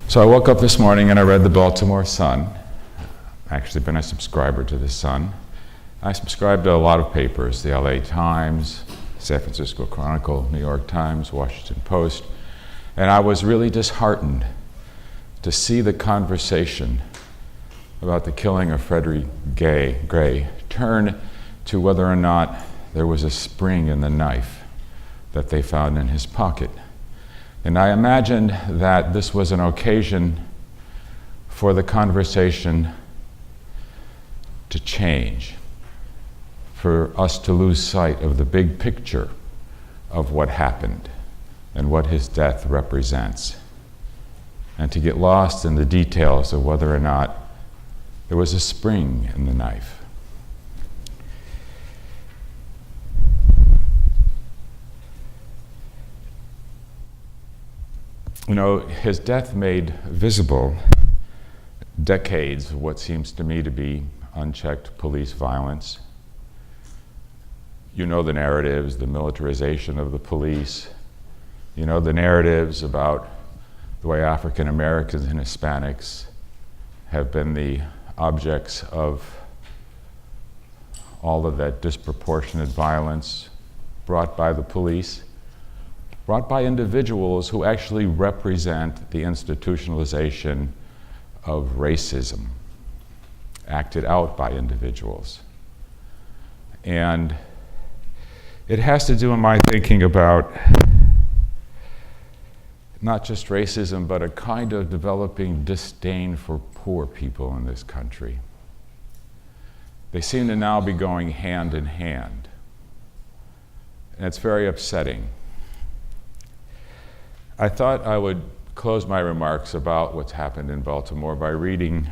So I woke up this morning and I read the Baltimore Sun. Actually been a subscriber to the Sun. I subscribe to a lot of papers, the LA Times, San Francisco Chronicle, New York Times, Washington Post, and I was really disheartened to see the conversation about the killing of Frederick Gray turn to whether or not there was a spring in the knife that they found in his pocket. And I imagined that this was an occasion for the conversation to change, for us to lose sight of the big picture of what happened and what his death represents, and to get lost in the details of whether or not there was a spring in the knife. You know, his death made visible decades of what seems to me to be unchecked police violence. You know the narratives, the militarization of the police. You know the narratives about the way African Americans and Hispanics have been the objects of all of that disproportionate violence brought by the police, brought by individuals who actually represent the institutionalization of racism, acted out by individuals. And it has to do, in my thinking, about not just racism, but a kind of developing disdain for poor people in this country. They seem to now be going hand in hand. And it's very upsetting. I thought I would close my remarks about what's happened in Baltimore by reading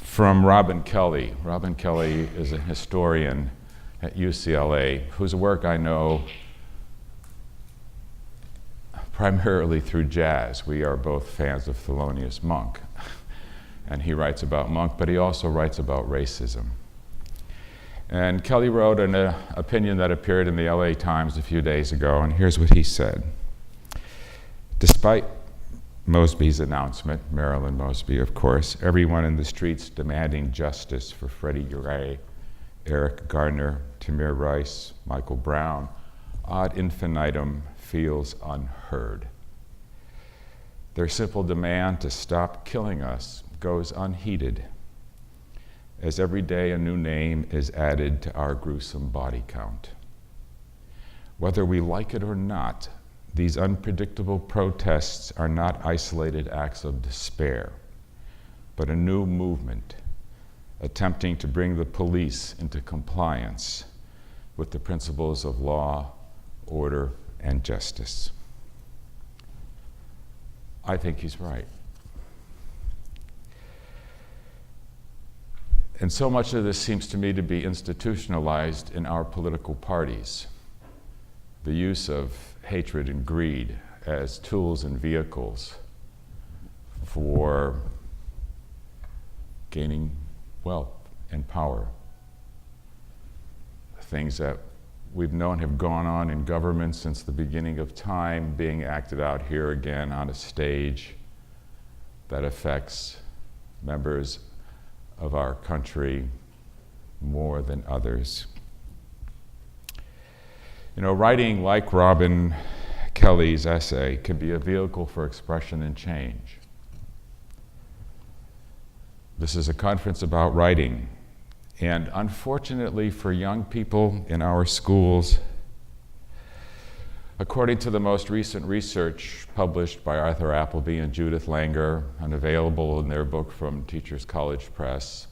from Robin Kelley. Robin Kelley is a historian at UCLA whose work I know primarily through jazz. We are both fans of Thelonious Monk, and he writes about Monk, but he also writes about racism. And Kelley wrote an opinion that appeared in the LA Times a few days ago, and here's what he said. Despite Mosby's announcement, Marilyn Mosby, of course, everyone in the streets demanding justice for Freddie Gray, Eric Gardner, Tamir Rice, Michael Brown, ad infinitum feels unheard. Their simple demand to stop killing us goes unheeded, as every day a new name is added to our gruesome body count. Whether we like it or not, these unpredictable protests are not isolated acts of despair, but a new movement attempting to bring the police into compliance with the principles of law, order, and justice. I think he's right. And so much of this seems to me to be institutionalized in our political parties. The use of hatred and greed as tools and vehicles for gaining wealth and power. Things that we've known have gone on in government since the beginning of time, being acted out here again on a stage that affects members of our country more than others. You know, writing like Robin Kelley's essay can be a vehicle for expression and change. This is a conference about writing, and unfortunately for young people in our schools, according to the most recent research published by Arthur Appleby and Judith Langer and available in their book from Teachers College Press,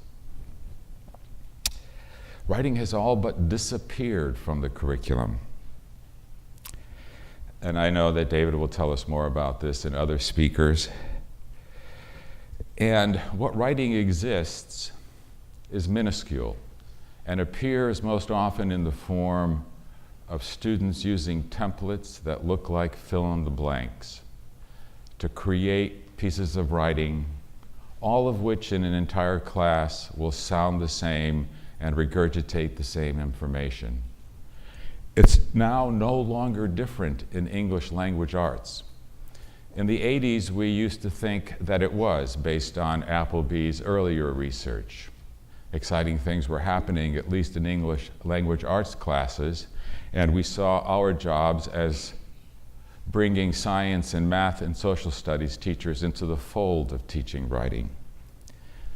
writing has all but disappeared from the curriculum. And I know that David will tell us more about this and other speakers. And what writing exists is minuscule and appears most often in the form of students using templates that look like fill in the blanks to create pieces of writing, all of which in an entire class will sound the same and regurgitate the same information. It's now no longer different in English language arts. In the 80s, we used to think that it was, based on Appleby's earlier research. Exciting things were happening, at least in English language arts classes, and we saw our jobs as bringing science and math and social studies teachers into the fold of teaching writing.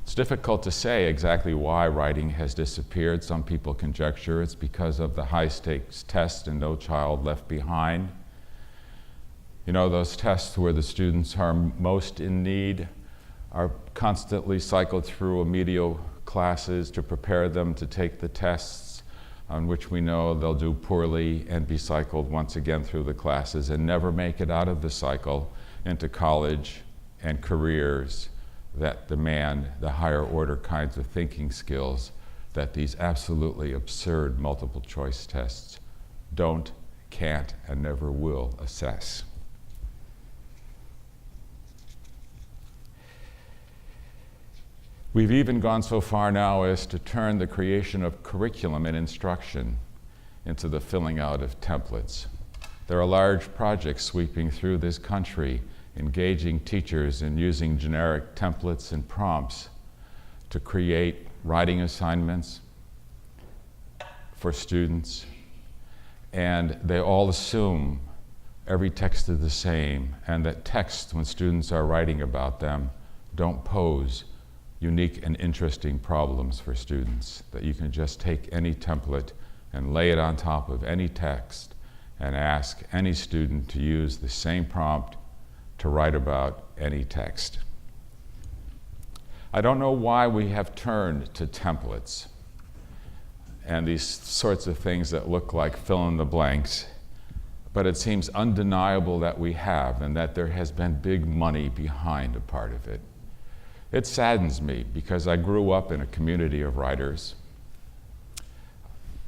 It's difficult to say exactly why writing has disappeared. Some people conjecture it's because of the high-stakes test and No Child Left Behind. You know, those tests where the students are most in need are constantly cycled through remedial classes to prepare them to take the tests on which we know they'll do poorly and be cycled once again through the classes and never make it out of the cycle into college and careers that demand the higher order kinds of thinking skills that these absolutely absurd multiple choice tests don't, can't, and never will assess. We've even gone so far now as to turn the creation of curriculum and instruction into the filling out of templates. There are large projects sweeping through this country, engaging teachers in using generic templates and prompts to create writing assignments for students, and they all assume every text is the same, and that texts, when students are writing about them, don't pose unique and interesting problems for students, that you can just take any template and lay it on top of any text and ask any student to use the same prompt to write about any text. I don't know why we have turned to templates and these sorts of things that look like fill in the blanks, but it seems undeniable that we have, and that there has been big money behind a part of it. It saddens me because I grew up in a community of writers.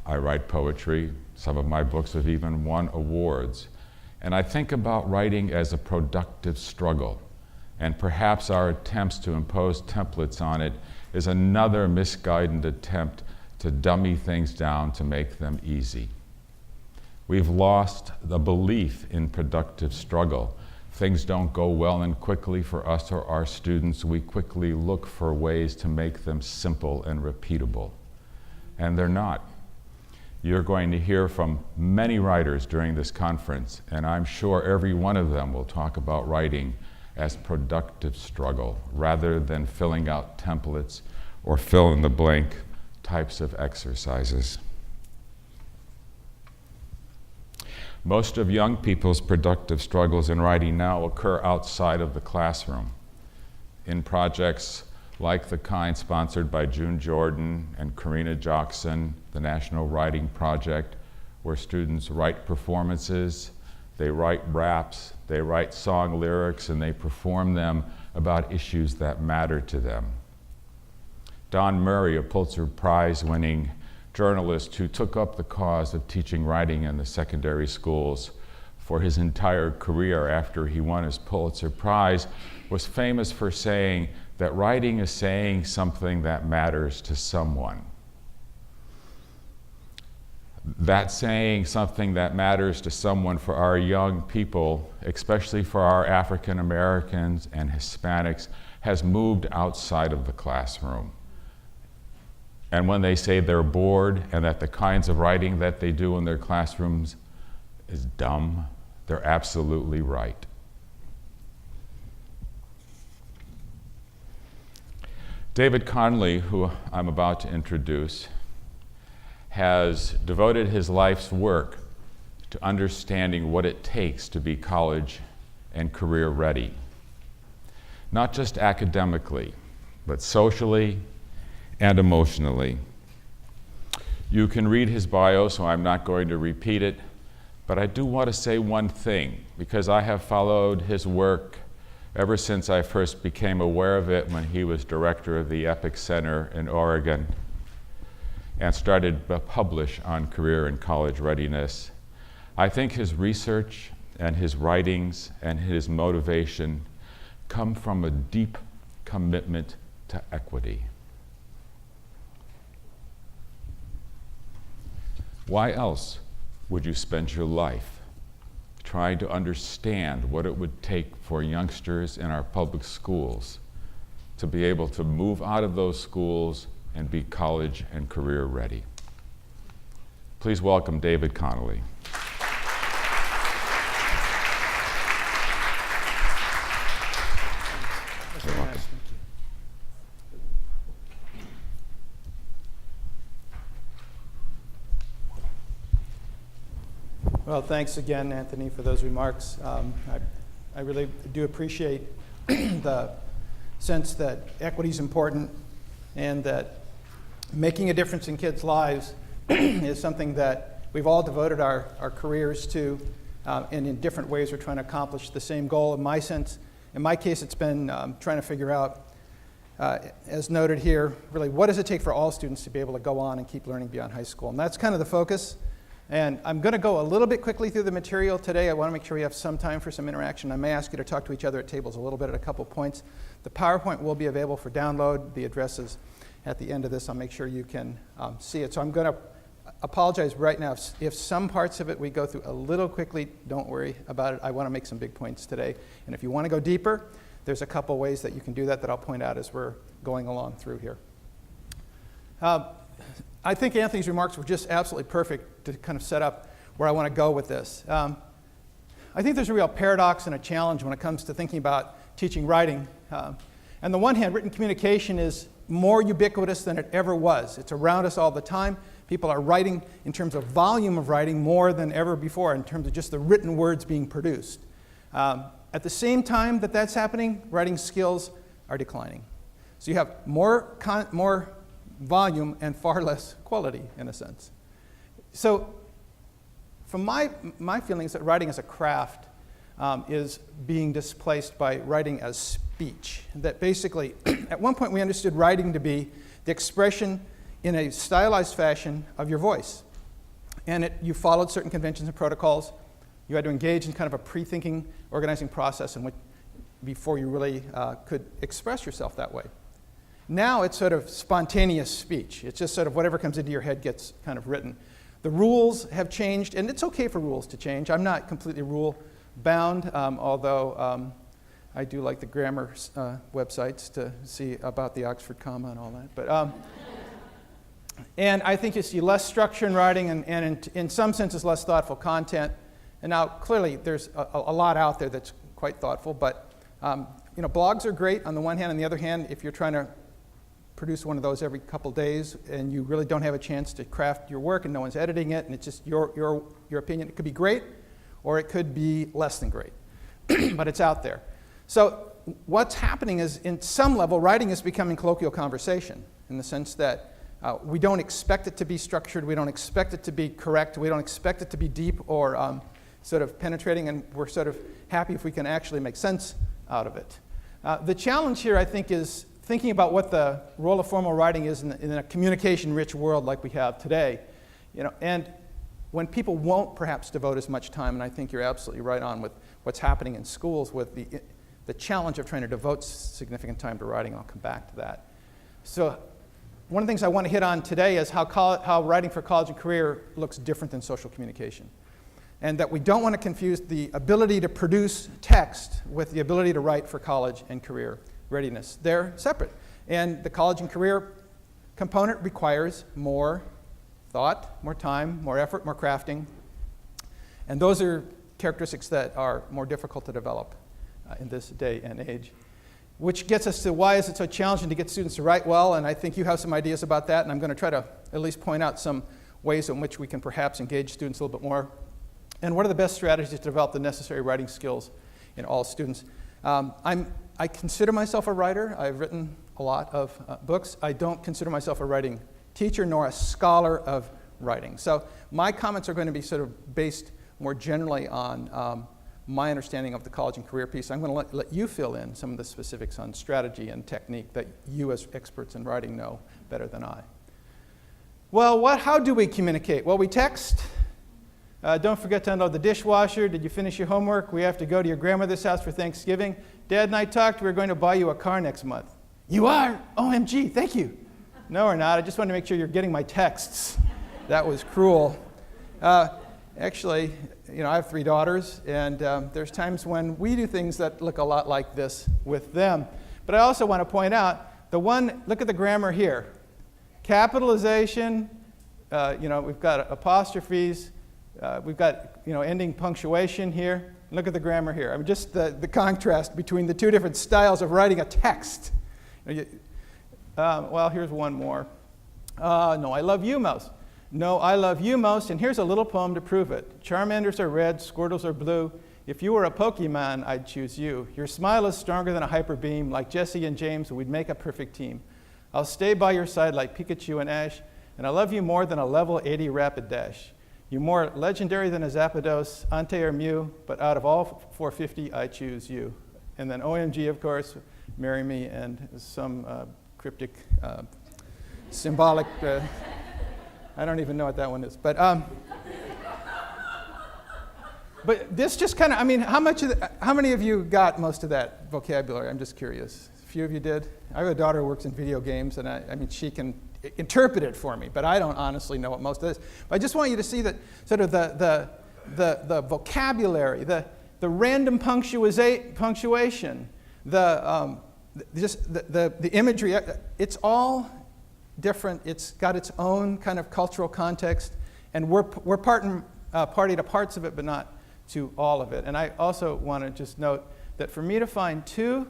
I write poetry. Some of my books have even won awards. And I think about writing as a productive struggle. And perhaps our attempts to impose templates on it is another misguided attempt to dummy things down to make them easy. We've lost the belief in productive struggle. Things don't go well and quickly for us or our students. We quickly look for ways to make them simple and repeatable. And they're not. You're going to hear from many writers during this conference, and I'm sure every one of them will talk about writing as productive struggle rather than filling out templates or fill in the blank types of exercises. Most of young people's productive struggles in writing now occur outside of the classroom, in projects like the kind sponsored by June Jordan and Karina Jackson, the National Writing Project, where students write performances, they write raps, they write song lyrics, and they perform them about issues that matter to them. Don Murray, a Pulitzer Prize-winning journalist who took up the cause of teaching writing in the secondary schools for his entire career after he won his Pulitzer Prize, was famous for saying that writing is saying something that matters to someone. That saying something that matters to someone for our young people, especially for our African Americans and Hispanics, has moved outside of the classroom. And when they say they're bored and that the kinds of writing that they do in their classrooms is dumb, they're absolutely right. David Conley, who I'm about to introduce, has devoted his life's work to understanding what it takes to be college and career ready. Not just academically, but socially and emotionally. You can read his bio, so I'm not going to repeat it, but I do want to say one thing, because I have followed his work ever since I first became aware of it when he was director of the Epic Center in Oregon and started to publish on career and college readiness. I think his research and his writings and his motivation come from a deep commitment to equity. Why else would you spend your life trying to understand what it would take for youngsters in our public schools to be able to move out of those schools and be college and career ready. Please welcome David Conley. You're welcome. Well, thanks again, Anthony, for those remarks. I really do appreciate the sense that equity is important and that making a difference in kids' lives is something that we've all devoted our careers to, and in different ways we're trying to accomplish the same goal. In my case, it's been trying to figure out, as noted here, really what does it take for all students to be able to go on and keep learning beyond high school? And that's kind of the focus. And I'm going to go a little bit quickly through the material today. I want to make sure we have some time for some interaction. I may ask you to talk to each other at tables a little bit at a couple points. The PowerPoint will be available for download. The address is at the end of this. I'll make sure you can see it. So I'm going to apologize right now. If some parts of it we go through a little quickly, don't worry about it. I want to make some big points today. And if you want to go deeper, there's a couple ways that you can do that I'll point out as we're going along through here. I think Anthony's remarks were just absolutely perfect to kind of set up where I want to go with this. I think there's a real paradox and a challenge when it comes to thinking about teaching writing. On the one hand, written communication is more ubiquitous than it ever was. It's around us all the time. People are writing in terms of volume of writing more than ever before in terms of just the written words being produced. At the same time that that's happening, writing skills are declining. So you have more volume and far less quality, in a sense. So from my feelings that writing as a craft is being displaced by writing as speech. That basically, at one point we understood writing to be the expression in a stylized fashion of your voice. And you followed certain conventions and protocols. You had to engage in kind of a pre-thinking, organizing process before you really could express yourself that way. Now it's sort of spontaneous speech. It's just sort of whatever comes into your head gets kind of written. The rules have changed, and it's okay for rules to change. I'm not completely rule-bound, although I do like the grammar websites to see about the Oxford comma and all that. But and I think you see less structure in writing, and in some senses less thoughtful content. And now clearly there's a lot out there that's quite thoughtful, but blogs are great on the one hand. On the other hand, if you're trying to produce one of those every couple days and you really don't have a chance to craft your work and no one's editing it and it's just your opinion, it could be great or it could be less than great, but it's out there. So what's happening is, in some level, writing is becoming colloquial conversation in the sense that we don't expect it to be structured, we don't expect it to be correct, we don't expect it to be deep or sort of penetrating, and we're sort of happy if we can actually make sense out of it. The challenge here, I think, is thinking about what the role of formal writing is in a communication-rich world like we have today. And when people won't perhaps devote as much time, and I think you're absolutely right on with what's happening in schools with the challenge of trying to devote significant time to writing. I'll come back to that. So one of the things I want to hit on today is how writing for college and career looks different than social communication. And that we don't want to confuse the ability to produce text with the ability to write for college and career readiness. They're separate. And the college and career component requires more thought, more time, more effort, more crafting. And those are characteristics that are more difficult to develop in this day and age. Which gets us to why is it so challenging to get students to write well, and I think you have some ideas about that, and I'm going to try to at least point out some ways in which we can perhaps engage students a little bit more. And what are the best strategies to develop the necessary writing skills in all students? I consider myself a writer. I've written a lot of books. I don't consider myself a writing teacher nor a scholar of writing. So my comments are going to be sort of based more generally on my understanding of the college and career piece. I'm going to let you fill in some of the specifics on strategy and technique that you as experts in writing know better than I. Well, how do we communicate? Well, we text. Don't forget to unload the dishwasher. Did you finish your homework? We have to go to your grandmother's house for Thanksgiving. Dad and I talked. We're going to buy you a car next month. You are? OMG, thank you. No, we're not. I just wanted to make sure you're getting my texts. That was cruel. Actually, I have 3 daughters, and there's times when we do things that look a lot like this with them. But I also want to point out, look at the grammar here. Capitalization, we've got apostrophes, we've got, ending punctuation here. Look at the grammar here. I mean, just the contrast between the 2 different styles of writing a text. Well, here's one more. No, I love you most. No, I love you most, and here's a little poem to prove it. Charmanders are red, Squirtles are blue. If you were a Pokemon, I'd choose you. Your smile is stronger than a hyper beam. Like Jesse and James, we'd make a perfect team. I'll stay by your side like Pikachu and Ash, and I love you more than a level 80 rapid dash. You're more legendary than a Zapdos, Ante or Mew, but out of all 450, I choose you. And then OMG, of course, marry me, and some cryptic, symbolic, I don't even know what that one is. But this just kind of, how many of you got most of that vocabulary? I'm just curious. A few of you did? I have a daughter who works in video games, and she can interpret it for me, but I don't honestly know what most of it is. But I just want you to see that sort of the vocabulary, the random punctuation, the imagery, it's all different. It's got its own kind of cultural context, and we're party to parts of it, but not to all of it. And I also want to just note that for me to find 2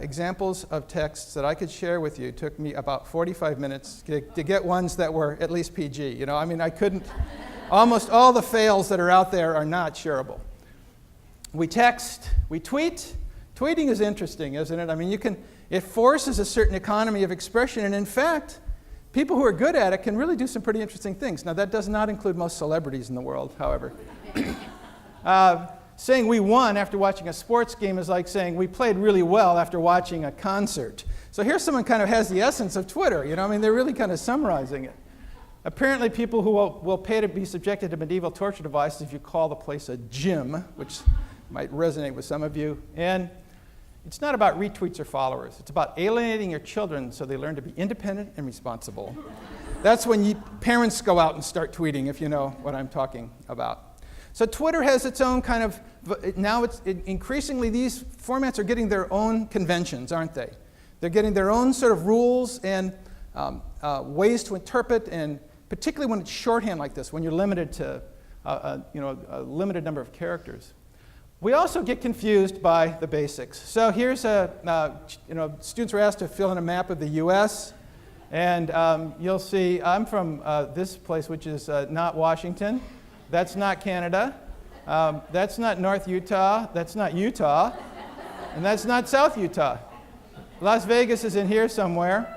examples of texts that I could share with you took me about 45 minutes to get ones that were at least PG. I couldn't, almost all the fails that are out there are not shareable. We text, we tweet. Tweeting is interesting, isn't it? It forces a certain economy of expression, and in fact, people who are good at it can really do some pretty interesting things. Now, that does not include most celebrities in the world, however. Saying we won after watching a sports game is like saying we played really well after watching a concert. So here's someone kind of has the essence of Twitter. They're really kind of summarizing it. Apparently, people who will pay to be subjected to medieval torture devices if you call the place a gym, which might resonate with some of you. And it's not about retweets or followers. It's about alienating your children so they learn to be independent and responsible. That's when parents go out and start tweeting, if you know what I'm talking about. So Twitter has its own kind of, now increasingly these formats are getting their own conventions, aren't they? They're getting their own sort of rules and ways to interpret, and particularly when it's shorthand like this, when you're limited to a limited number of characters. We also get confused by the basics. So here's students were asked to fill in a map of the U.S., and you'll see I'm from this place, which is not Washington. That's not Canada. That's not North Utah. That's not Utah. And that's not South Utah. Las Vegas is in here somewhere.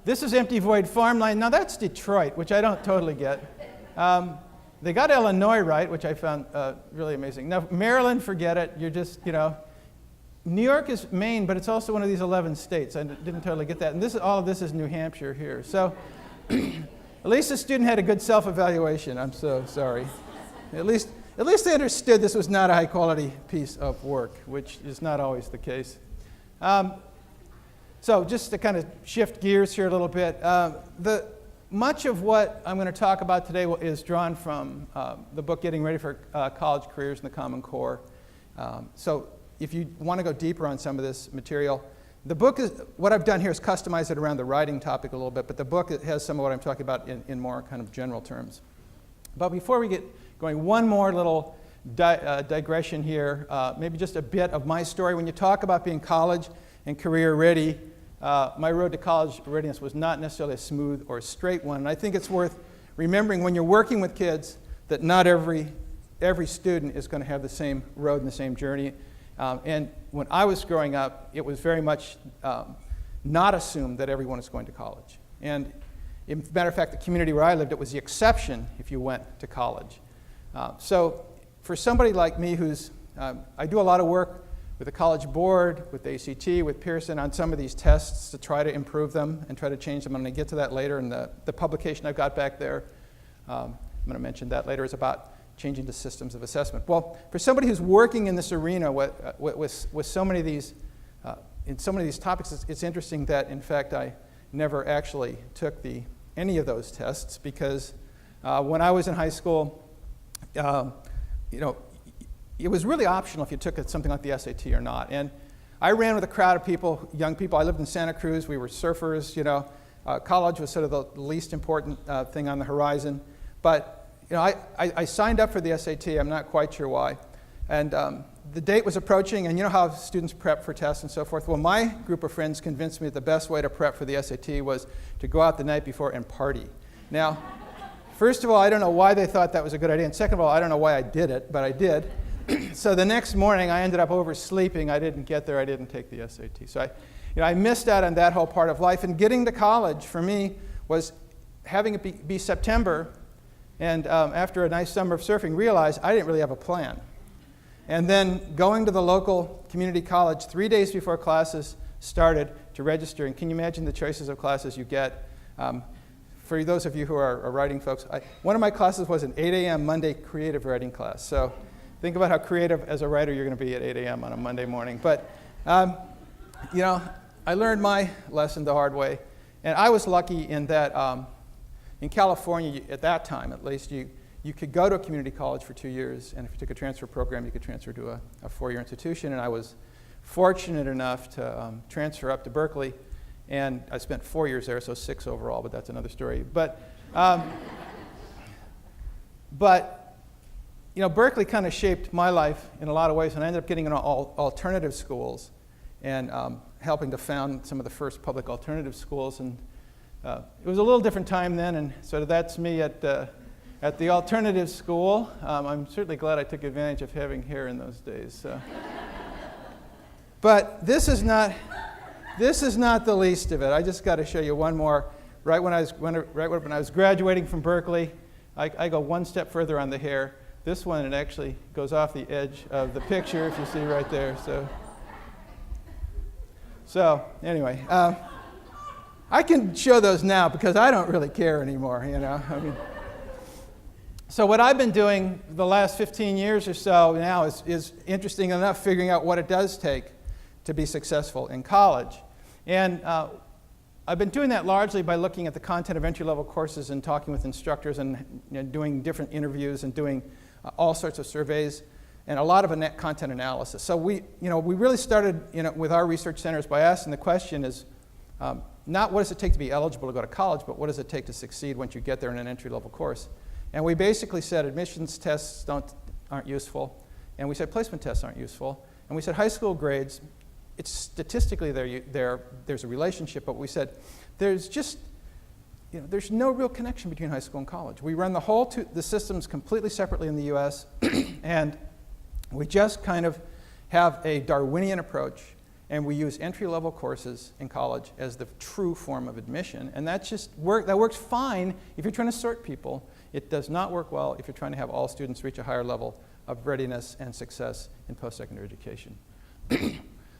This is empty void farmland. Now that's Detroit, which I don't totally get. They got Illinois right, which I found really amazing. Now Maryland, forget it. You're just, New York is Maine, but it's also one of these 11 states. I didn't totally get that. And all of this is New Hampshire here. So at least the student had a good self-evaluation. I'm so sorry. At least they understood this was not a high-quality piece of work, which is not always the case. So just to kind of shift gears here a little bit, much of what I'm going to talk about today is drawn from the book Getting Ready for College Careers in the Common Core. So if you want to go deeper on some of this material, the book is, what I've done here is customize it around the writing topic a little bit, but the book has some of what I'm talking about in more kind of general terms. But before we get going, one more little digression here, maybe just a bit of my story. When you talk about being college and career ready, my road to college readiness was not necessarily a smooth or straight one. And I think it's worth remembering when you're working with kids that not every student is going to have the same road and the same journey. And when I was growing up, it was very much not assumed that everyone is going to college. And as a matter of fact, the community where I lived, it was the exception if you went to college. So for somebody like me who's, I do a lot of work with the College Board, with the ACT, with Pearson on some of these tests to try to improve them and try to change them. I'm going to get to that later. And the publication I've got back there, I'm going to mention that later, is about changing the systems of assessment. Well, for somebody who's working in this arena with so many of these, in so many of these topics, it's interesting that, in fact, I never actually took any of those tests because when I was in high school, it was really optional if you took something like the SAT or not. And I ran with a crowd of people, young people. I lived in Santa Cruz. We were surfers. College was sort of the least important thing on the horizon. But I signed up for the SAT. I'm not quite sure why. And the date was approaching, and you know how students prep for tests and so forth. Well, my group of friends convinced me that the best way to prep for the SAT was to go out the night before and party. Now, first of all, I don't know why they thought that was a good idea. And second of all, I don't know why I did it, but I did. So the next morning, I ended up oversleeping. I didn't get there. I didn't take the SAT. So I missed out on that whole part of life. And getting to college, for me, was having it be September, and after a nice summer of surfing, realized I didn't really have a plan. And then going to the local community college 3 days before classes started to register. And can you imagine the choices of classes you get? For those of you who are writing folks, one of my classes was an 8 a.m. Monday creative writing class. So think about how creative as a writer you're going to be at 8 a.m. on a Monday morning. But, I learned my lesson the hard way. And I was lucky in that in California, at that time at least, you could go to a community college for 2 years, and if you took a transfer program, you could transfer to a four-year institution. And I was fortunate enough to transfer up to Berkeley, and I spent 4 years there, so 6 overall, but that's another story. But Berkeley kind of shaped my life in a lot of ways, and I ended up getting into alternative schools and helping to found some of the first public alternative schools. And it was a little different time then, and so that's me at the alternative school. I'm certainly glad I took advantage of having hair in those days. But this is not the least of it. I just got to show you one more. Right when I was graduating from Berkeley, I go one step further on the hair. This one, it actually goes off the edge of the picture, if you see right there. So anyway, I can show those now because I don't really care anymore. So what I've been doing the last 15 years or so now is interesting enough, figuring out what it does take to be successful in college. And I've been doing that largely by looking at the content of entry-level courses and talking with instructors and doing different interviews and doing all sorts of surveys and a lot of content analysis. So we really started with our research centers by asking the question is not what does it take to be eligible to go to college, but what does it take to succeed once you get there in an entry-level course. And we basically said admissions tests aren't useful, and we said placement tests aren't useful, and we said high school grades, it's statistically there's a relationship, but we said there's no real connection between high school and college. We run the systems completely separately in the U.S., and we just kind of have a Darwinian approach, and we use entry-level courses in college as the true form of admission, and that works fine if you're trying to sort people. It does not work well if you're trying to have all students reach a higher level of readiness and success in post-secondary education.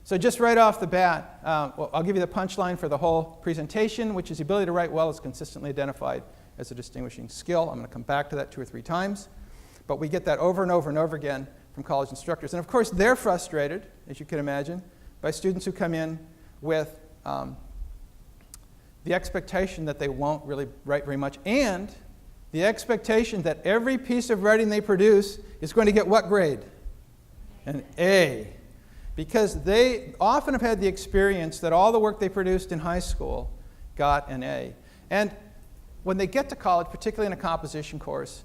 So just right off the bat, I'll give you the punchline for the whole presentation, which is the ability to write well is consistently identified as a distinguishing skill. I'm going to come back to that 2 or 3 times. But we get that over and over and over again from college instructors. And of course, they're frustrated, as you can imagine, by students who come in with the expectation that they won't really write very much, and the expectation that every piece of writing they produce is going to get what grade? An A. Because they often have had the experience that all the work they produced in high school got an A. And when they get to college, particularly in a composition course,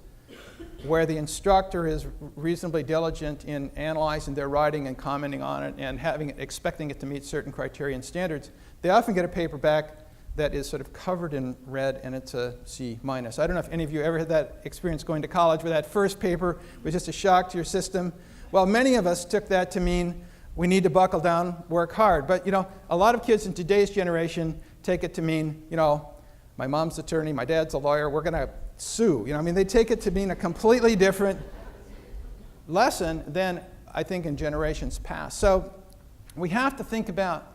where the instructor is reasonably diligent in analyzing their writing and commenting on it and expecting it to meet certain criteria and standards, they often get a paper back that is sort of covered in red, and it's a C-. I don't know if any of you ever had that experience going to college where that first paper was just a shock to your system. Well, many of us took that to mean we need to buckle down, work hard. But a lot of kids in today's generation take it to mean, my mom's an attorney, my dad's a lawyer, we're going to sue. They take it to mean a completely different lesson than I think in generations past. So we have to think about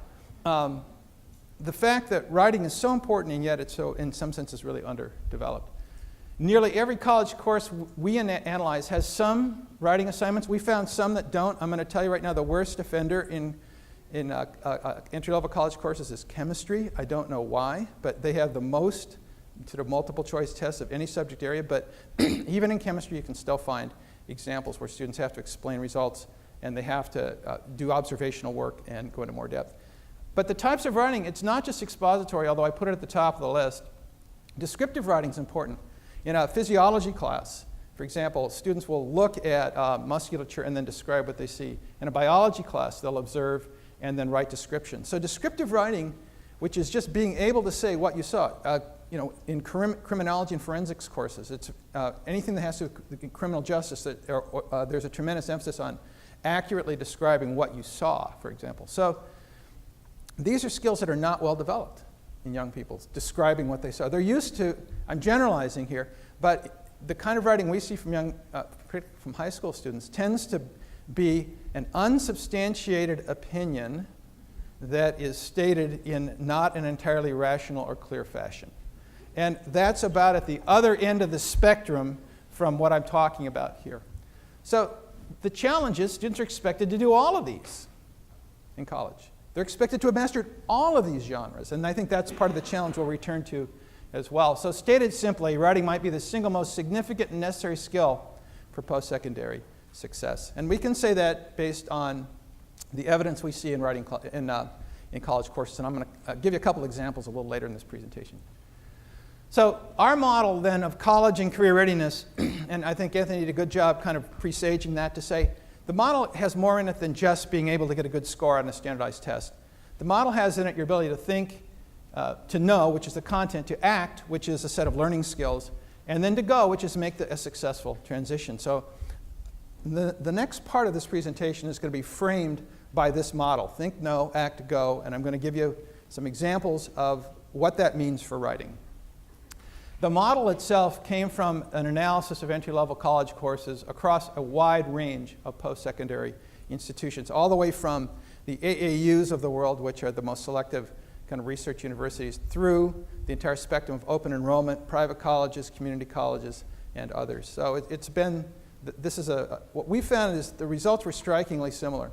the fact that writing is so important, and yet it's so, in some senses, really underdeveloped. Nearly every college course we analyze has some writing assignments. We found some that don't. I'm going to tell you right now, the worst offender in entry-level college courses is chemistry. I don't know why, but they have the most sort of multiple choice tests of any subject area. But even in chemistry, you can still find examples where students have to explain results and they have to do observational work and go into more depth. But the types of writing, it's not just expository, although I put it at the top of the list. Descriptive writing is important. In a physiology class, for example, students will look at musculature and then describe what they see. In a biology class, they'll observe and then write description. So descriptive writing, which is just being able to say what you saw, in criminology and forensics courses, it's anything that has to do with criminal justice, there's a tremendous emphasis on accurately describing what you saw, for example. So these are skills that are not well developed in young people, describing what they saw. They're used to, I'm generalizing here, but the kind of writing we see from from high school students tends to be an unsubstantiated opinion that is stated in not an entirely rational or clear fashion. And that's about at the other end of the spectrum from what I'm talking about here. So the challenge is students are expected to do all of these in college. They're expected to have mastered all of these genres, and I think that's part of the challenge we'll return to as well. So stated simply, writing might be the single most significant and necessary skill for post-secondary success. And we can say that based on the evidence we see in writing in college courses, and I'm going to give you a couple examples a little later in this presentation. So our model then of college and career readiness, and I think Anthony did a good job kind of presaging that to say, the model has more in it than just being able to get a good score on a standardized test. The model has in it your ability to think, to know, which is the content, to act, which is a set of learning skills, and then to go, which is to make a successful transition. So the next part of this presentation is going to be framed by this model. Think, know, act, go, and I'm going to give you some examples of what that means for writing. The model itself came from an analysis of entry-level college courses across a wide range of post-secondary institutions, all the way from the AAUs of the world, which are the most selective kind of research universities, through the entire spectrum of open enrollment, private colleges, community colleges, and others. So what we found is the results were strikingly similar.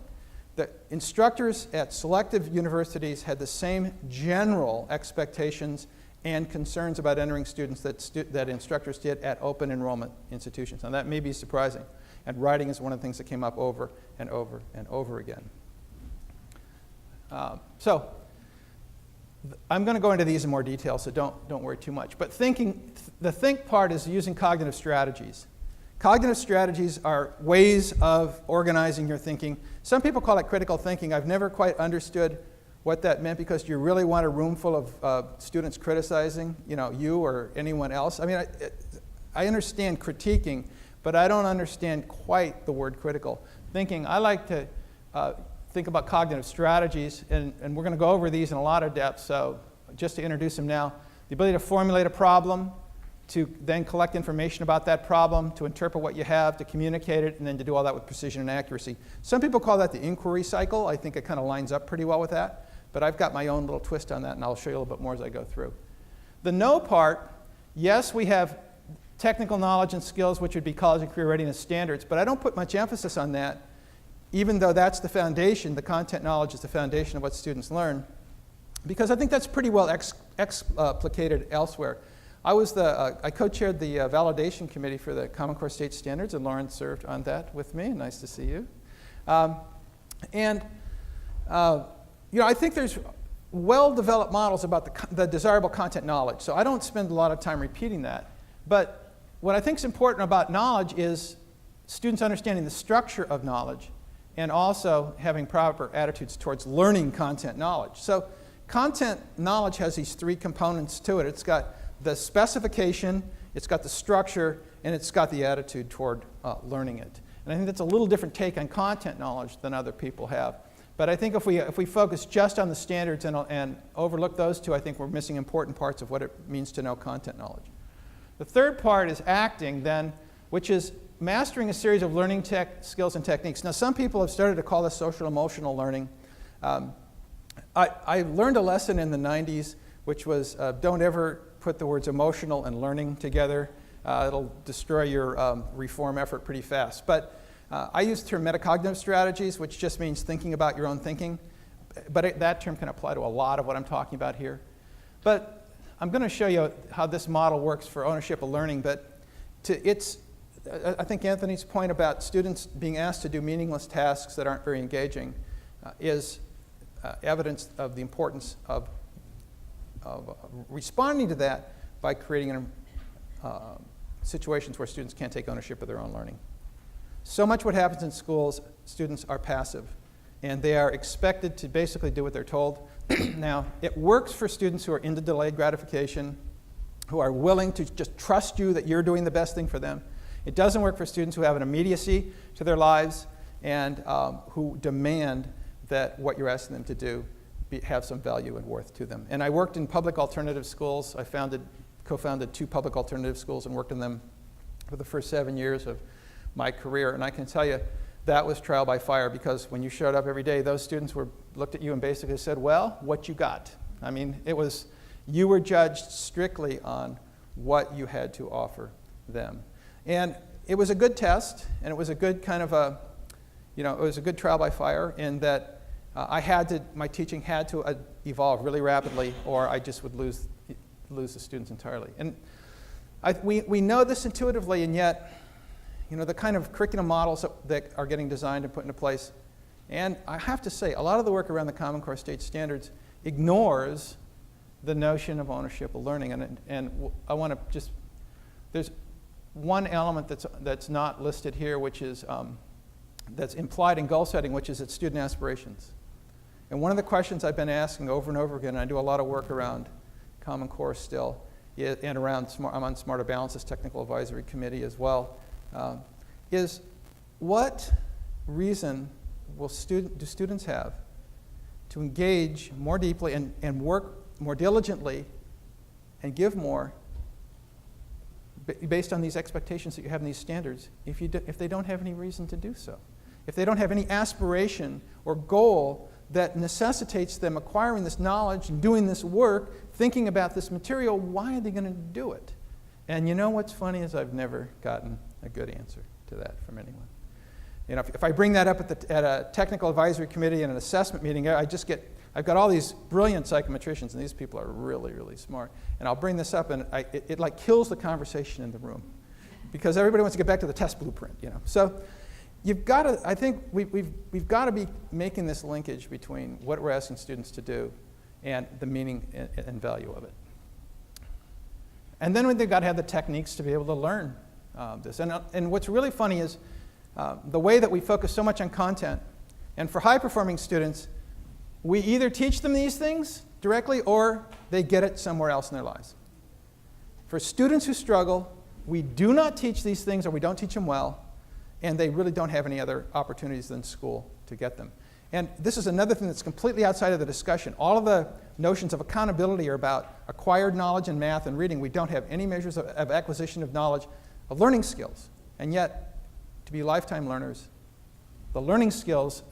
The instructors at selective universities had the same general expectations and concerns about entering students that instructors did at open enrollment institutions. Now that may be surprising, and writing is one of the things that came up over and over and over again. So I'm going to go into these in more detail, so don't worry too much. But the think part is using cognitive strategies. Cognitive strategies are ways of organizing your thinking. Some people call it critical thinking. I've never quite understood what that meant, because you really want a room full of students criticizing, you or anyone else. I mean, I understand critiquing, but I don't understand quite the word critical thinking. I like to think about cognitive strategies, and we're going to go over these in a lot of depth. So just to introduce them now, the ability to formulate a problem, to then collect information about that problem, to interpret what you have, to communicate it, and then to do all that with precision and accuracy. Some people call that the inquiry cycle. I think it kind of lines up pretty well with that. But I've got my own little twist on that, and I'll show you a little bit more as I go through. The know part, yes, we have technical knowledge and skills, which would be college and career readiness standards, but I don't put much emphasis on that, even though that's the foundation. The content knowledge is the foundation of what students learn, because I think that's pretty well explicated elsewhere. I co-chaired the validation committee for the Common Core State Standards, and Lauren served on that with me. Nice to see you. I think there's well-developed models about the desirable content knowledge, so I don't spend a lot of time repeating that. But what I think is important about knowledge is students understanding the structure of knowledge and also having proper attitudes towards learning content knowledge. So content knowledge has these three components to it. It's got the specification, it's got the structure, and it's got the attitude toward learning it. And I think that's a little different take on content knowledge than other people have. But I think if we focus just on the standards and overlook those two, I think we're missing important parts of what it means to know content knowledge. The third part is acting then, which is mastering a series of learning skills and techniques. Now, some people have started to call this social emotional learning. I learned a lesson in the 90s, which was don't ever put the words emotional and learning together. It'll destroy your reform effort pretty fast. But I use the term metacognitive strategies, which just means thinking about your own thinking. But that term can apply to a lot of what I'm talking about here. But I'm going to show you how this model works for ownership of learning. But I think Anthony's point about students being asked to do meaningless tasks that aren't very engaging is evidence of the importance of responding to that by creating situations where students can't take ownership of their own learning. So much what happens in schools, students are passive, and they are expected to basically do what they're told. Now, it works for students who are into delayed gratification, who are willing to just trust you that you're doing the best thing for them. It doesn't work for students who have an immediacy to their lives and who demand that what you're asking them to do have some value and worth to them. And I worked in public alternative schools. I co-founded 2 public alternative schools and worked in them for the first 7 years of my career. And I can tell you that was trial by fire, because when you showed up every day, those students looked at you and basically said, well, what you got? I mean, you were judged strictly on what you had to offer them. And it was a good test, and it was a good kind of it was a good trial by fire in that my teaching had to evolve really rapidly, or I just would lose the students entirely. And we know this intuitively, and yet, the kind of curriculum models that are getting designed and put into place, and I have to say, a lot of the work around the Common Core state standards ignores the notion of ownership of learning. And I want to just, there's one element that's not listed here, which is that's implied in goal setting, which is its student aspirations. And one of the questions I've been asking over and over again, and I do a lot of work around Common Core still, and around I'm on Smarter Balances Technical Advisory Committee as well, is what reason do students have to engage more deeply and work more diligently and give more based on these expectations that you have in these standards if they don't have any reason to do so? If they don't have any aspiration or goal that necessitates them acquiring this knowledge and doing this work, thinking about this material, why are they going to do it? And you know what's funny is I've never gotten a good answer to that from anyone. If I bring that up at a technical advisory committee and an assessment meeting, I've got all these brilliant psychometricians, and these people are really, really smart. And I'll bring this up, and it like kills the conversation in the room, because everybody wants to get back to the test blueprint. So you've got to. I think we've got to be making this linkage between what we're asking students to do and the meaning and value of it. And then they've got to have the techniques to be able to learn this. And what's really funny is the way that we focus so much on content. And for high-performing students, we either teach them these things directly or they get it somewhere else in their lives. For students who struggle, we do not teach these things, or we don't teach them well, and they really don't have any other opportunities than school to get them. And this is another thing that's completely outside of the discussion. All of the notions of accountability are about acquired knowledge in math and reading. We don't have any measures of acquisition of knowledge, of learning skills. And yet, to be lifetime learners, the learning skills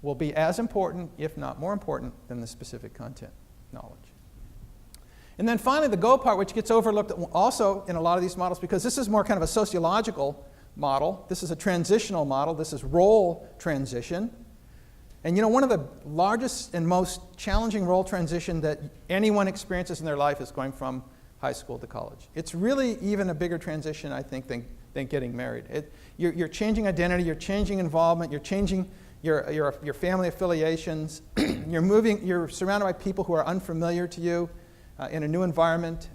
will be as important, if not more important, than the specific content knowledge. And then finally, the go part, which gets overlooked also in a lot of these models, because this is more kind of a sociological model. This is a transitional model. This is role transition. And one of the largest and most challenging role transition that anyone experiences in their life is going from high school to college. It's really even a bigger transition, I think, than getting married. You're changing identity, you're changing involvement, you're changing your family affiliations, you're surrounded by people who are unfamiliar to you in a new environment.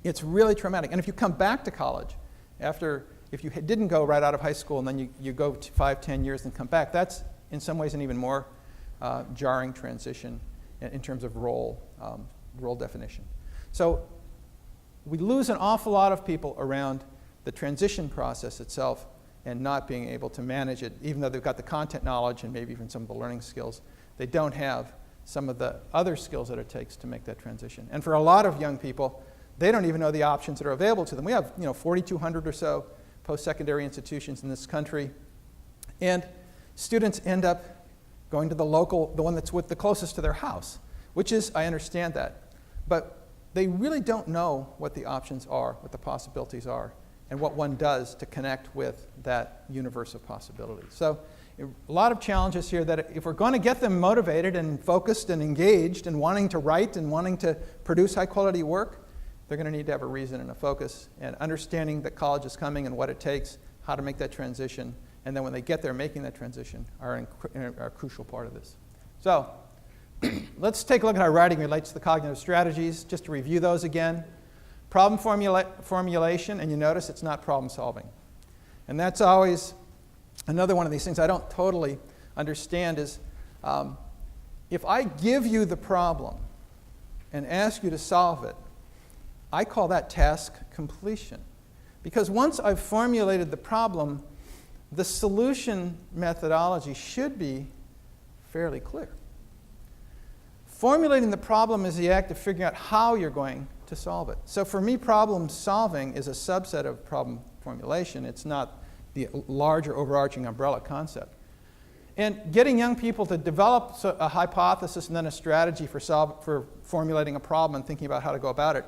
It's really traumatic. And if you come back to college if you didn't go right out of high school and then you go 5-10 years and come back, that's in some ways an even more jarring transition in terms of role definition. So we lose an awful lot of people around the transition process itself and not being able to manage it, even though they've got the content knowledge and maybe even some of the learning skills. They don't have some of the other skills that it takes to make that transition. And for a lot of young people, they don't even know the options that are available to them. We have 4,200 or so post-secondary institutions in this country, and students end up going to the one that's the closest to their house, which is, I understand that, but they really don't know what the options are, what the possibilities are, and what one does to connect with that universe of possibilities. So a lot of challenges here that if we're going to get them motivated and focused and engaged and wanting to write and wanting to produce high-quality work, they're going to need to have a reason and a focus, and understanding that college is coming and what it takes, how to make that transition, and then when they get there making that transition are a crucial part of this. So let's take a look at how writing relates to the cognitive strategies, just to review those again. Problem formulation, and you notice it's not problem solving. And that's always another one of these things I don't totally understand is if I give you the problem and ask you to solve it, I call that task completion. Because once I've formulated the problem, the solution methodology should be fairly clear. Formulating the problem is the act of figuring out how you're going to solve it. So for me, problem solving is a subset of problem formulation. It's not the larger overarching umbrella concept. And getting young people to develop a hypothesis and then a strategy for formulating a problem and thinking about how to go about it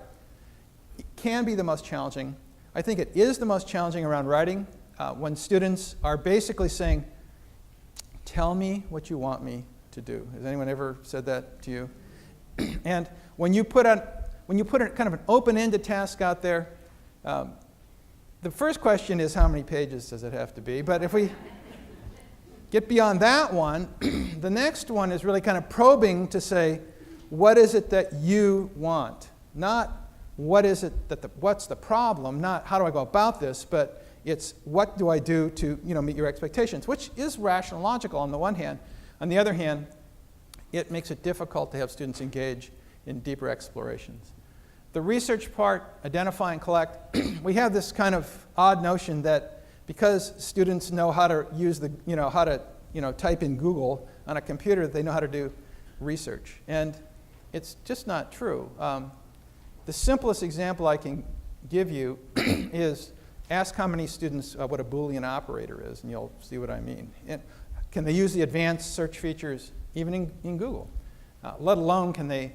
can be the most challenging. I think it is the most challenging around writing when students are basically saying, tell me what you want me to do. Has anyone ever said that to you? And when you put a kind of an open-ended task out there, the first question is how many pages does it have to be? But if we get beyond that one, the next one is really kind of probing to say, what is it that you want? Not what is it what's the problem, not how do I go about this, but it's what do I do to meet your expectations, which is rational and logical on the one hand. On the other hand, it makes it difficult to have students engage in deeper explorations. The research part, identify and collect, we have this kind of odd notion that because students know how to use type in Google on a computer, they know how to do research. And it's just not true. The simplest example I can give you is ask how many students what a Boolean operator is, and you'll see what I mean. And can they use the advanced search features even in Google? Let alone can they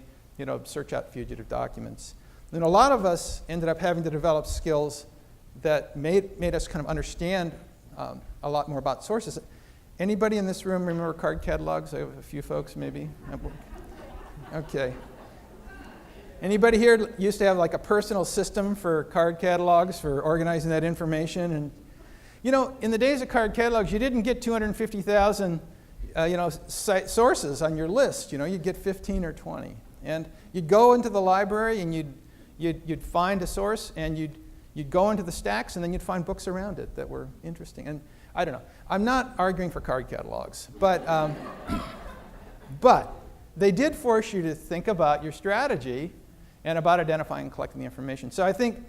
search out fugitive documents. And a lot of us ended up having to develop skills that made us kind of understand a lot more about sources. Anybody in this room remember card catalogs? I have a few folks maybe. Okay. Anybody here used to have like a personal system for card catalogs for organizing that information? And in the days of card catalogs, you didn't get 250,000 sources on your list. You'd get 15 or 20. And you'd go into the library and you'd find a source and you'd go into the stacks and then you'd find books around it that were interesting. And I don't know. I'm not arguing for card catalogs, but they did force you to think about your strategy and about identifying and collecting the information. So I think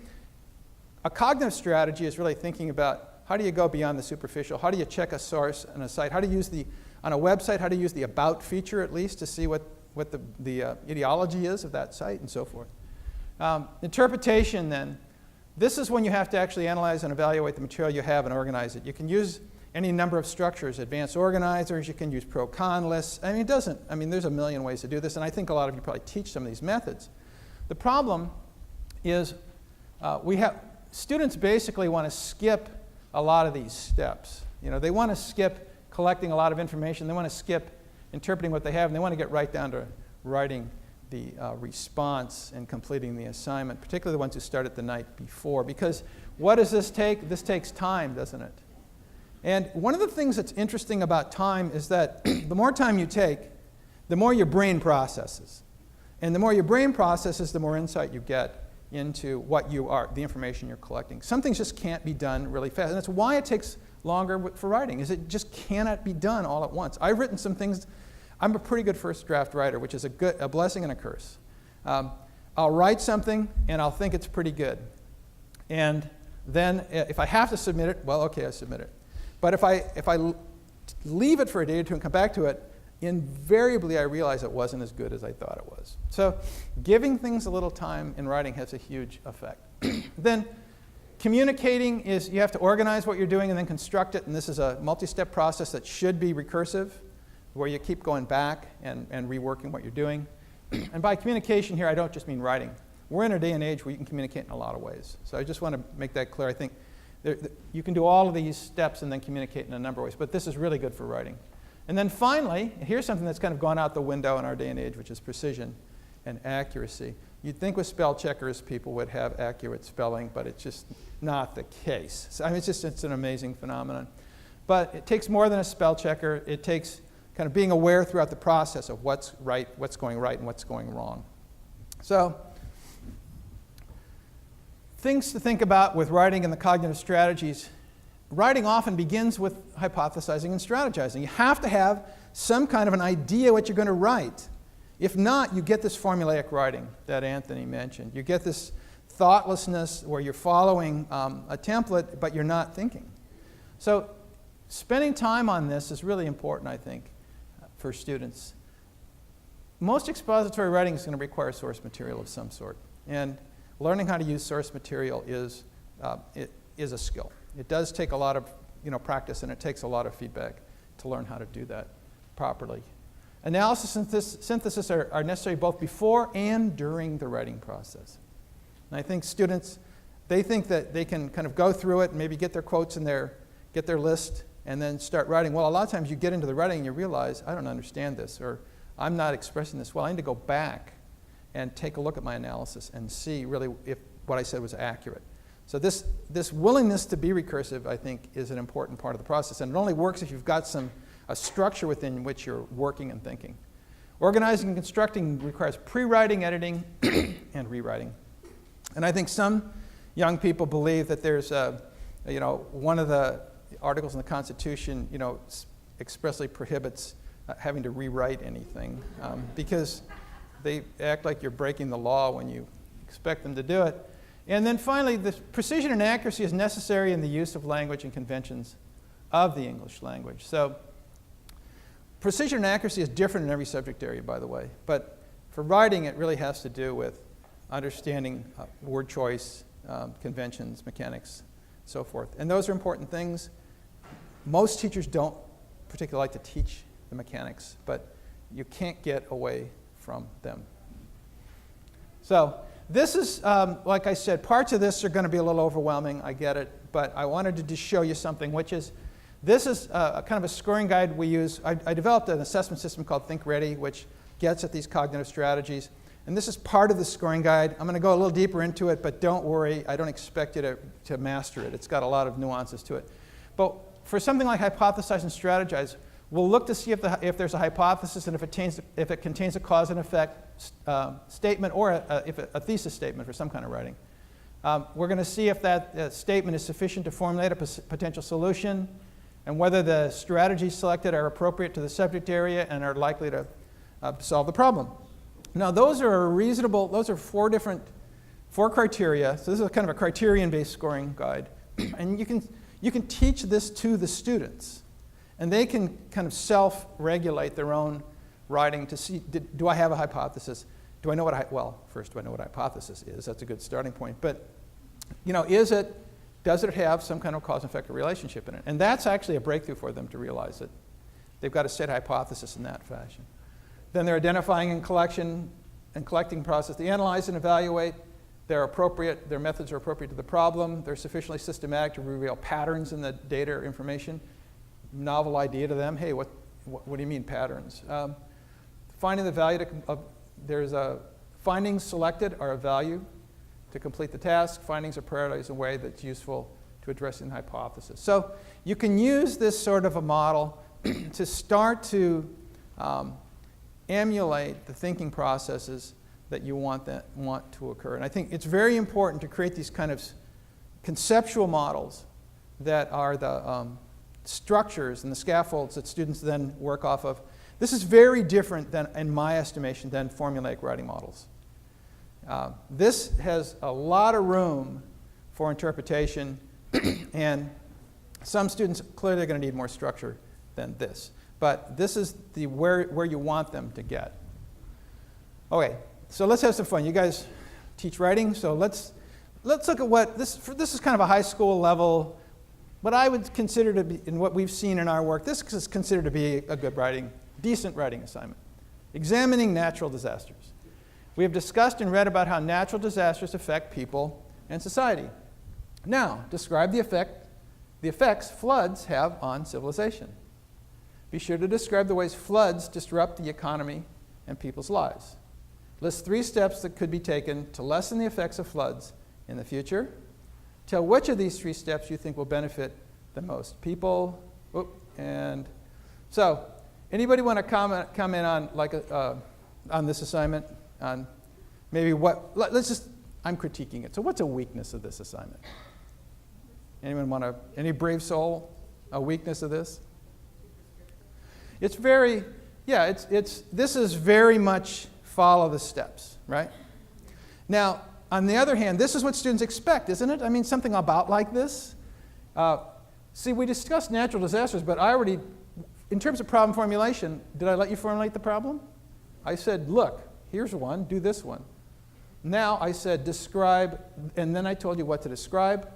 a cognitive strategy is really thinking about how do you go beyond the superficial? How do you check a source on a site? How do you use on a website, how do you use the about feature at least to see what the ideology is of that site and so forth. Interpretation then, this is when you have to actually analyze and evaluate the material you have and organize it. You can use any number of structures, advanced organizers, you can use pro-con lists. There's a million ways to do this, and I think a lot of you probably teach some of these methods. The problem is students basically want to skip a lot of these steps. They want to skip collecting a lot of information, they want to skip interpreting what they have, and they want to get right down to writing the response and completing the assignment, particularly the ones who started the night before. Because what does this take? This takes time, doesn't it? And one of the things that's interesting about time is that the more time you take, the more your brain processes. And the more your brain processes, the more insight you get into what you are, the information you're collecting. Some things just can't be done really fast. And that's why it takes longer for writing, is it just cannot be done all at once. I've written some things. I'm a pretty good first draft writer, which is a blessing and a curse. I'll write something, and I'll think it's pretty good. And then if I have to submit it, well, okay, I submit it. But if I leave it for a day or two and come back to it, invariably I realize it wasn't as good as I thought it was. So giving things a little time in writing has a huge effect. Then communicating is you have to organize what you're doing and then construct it, and this is a multi-step process that should be recursive, where you keep going back and reworking what you're doing. And by communication here, I don't just mean writing. We're in a day and age where you can communicate in a lot of ways. So I just want to make that clear. I think you can do all of these steps and then communicate in a number of ways, but this is really good for writing. And then finally, here's something that's kind of gone out the window in our day and age, which is precision and accuracy. You'd think with spell checkers people would have accurate spelling, but it's just not the case. So, I mean, it's an amazing phenomenon. But it takes more than a spell checker. It takes kind of being aware throughout the process of what's right, what's going right, and what's going wrong. So things to think about with writing and the cognitive strategies. Writing often begins with hypothesizing and strategizing. You have to have some kind of an idea what you're going to write. If not, you get this formulaic writing that Anthony mentioned. You get this thoughtlessness where you're following a template, but you're not thinking. So spending time on this is really important, I think, for students. Most expository writing is going to require source material of some sort. And learning how to use source material is a skill. It does take a lot of practice, and it takes a lot of feedback to learn how to do that properly. Analysis and synthesis are necessary both before and during the writing process. And I think students, they think that they can kind of go through it and maybe get their quotes in there, get their list, and then start writing. Well, a lot of times you get into the writing and you realize, I don't understand this, or I'm not expressing this well. I need to go back and take a look at my analysis and see really if what I said was accurate. So this willingness to be recursive, I think, is an important part of the process. And it only works if you've got a structure within which you're working and thinking. Organizing and constructing requires pre-writing, editing, and rewriting. And I think some young people believe that there's one of the articles in the Constitution, expressly prohibits having to rewrite anything because they act like you're breaking the law when you expect them to do it. And then finally, the precision and accuracy is necessary in the use of language and conventions of the English language. So precision and accuracy is different in every subject area, by the way. But for writing, it really has to do with understanding word choice, conventions, mechanics, so forth. And those are important things. Most teachers don't particularly like to teach the mechanics, but you can't get away from them. So this is, like I said, parts of this are going to be a little overwhelming. I get it. But I wanted to just show you something, which is, this is a kind of a scoring guide we use. I developed an assessment system called Think Ready, which gets at these cognitive strategies. And this is part of the scoring guide. I'm going to go a little deeper into it, but don't worry. I don't expect you to master it. It's got a lot of nuances to it. But for something like hypothesize and strategize, we'll look to see if there's a hypothesis and if it contains a cause and effect statement or a thesis statement for some kind of writing. We're going to see if that statement is sufficient to formulate a potential solution and whether the strategies selected are appropriate to the subject area and are likely to solve the problem. Now, those are four criteria. So this is kind of a criterion-based scoring guide. And you can teach this to the students. And they can kind of self-regulate their own writing to see, do I have a hypothesis? Do I know first, do I know what a hypothesis is? That's a good starting point. But, does it have some kind of cause and effect relationship in it? And that's actually a breakthrough for them to realize that they've got to set a hypothesis in that fashion. Then they're identifying and collecting process. They analyze and evaluate. Their methods are appropriate to the problem. They're sufficiently systematic to reveal patterns in the data or information. Novel idea to them. Hey, what do you mean patterns? Finding the value findings selected are a value to complete the task. Findings are prioritized in a way that's useful to addressing the hypothesis. So you can use this sort of a model to start to emulate the thinking processes that you want to occur. And I think it's very important to create these kind of conceptual models that are the structures and the scaffolds that students then work off of. This is very different than, in my estimation, than formulaic writing models. This has a lot of room for interpretation, and some students clearly are going to need more structure than this. But this is where you want them to get. Okay, so let's have some fun. You guys teach writing, so let's look at what this is kind of a high school level. What I would consider to be, in what we've seen in our work, this is considered to be a good decent writing assignment. Examining natural disasters. We have discussed and read about how natural disasters affect people and society. Now, describe the effects floods have on civilization. Be sure to describe the ways floods disrupt the economy and people's lives. List 3 steps that could be taken to lessen the effects of floods in the future. Tell which of these 3 steps you think will benefit the most people. And so, anybody want to comment on on this assignment? On maybe what? Let's just. I'm critiquing it. So, what's a weakness of this assignment? Anyone want to? Any brave soul? A weakness of this? It's very. Yeah. This is very much follow the steps, right? Now, on the other hand, this is what students expect, isn't it? I mean, something about like this. See, we discussed natural disasters, but I already, in terms of problem formulation, did I let you formulate the problem? I said, look, here's one, do this one. Now I said describe, and then I told you what to describe.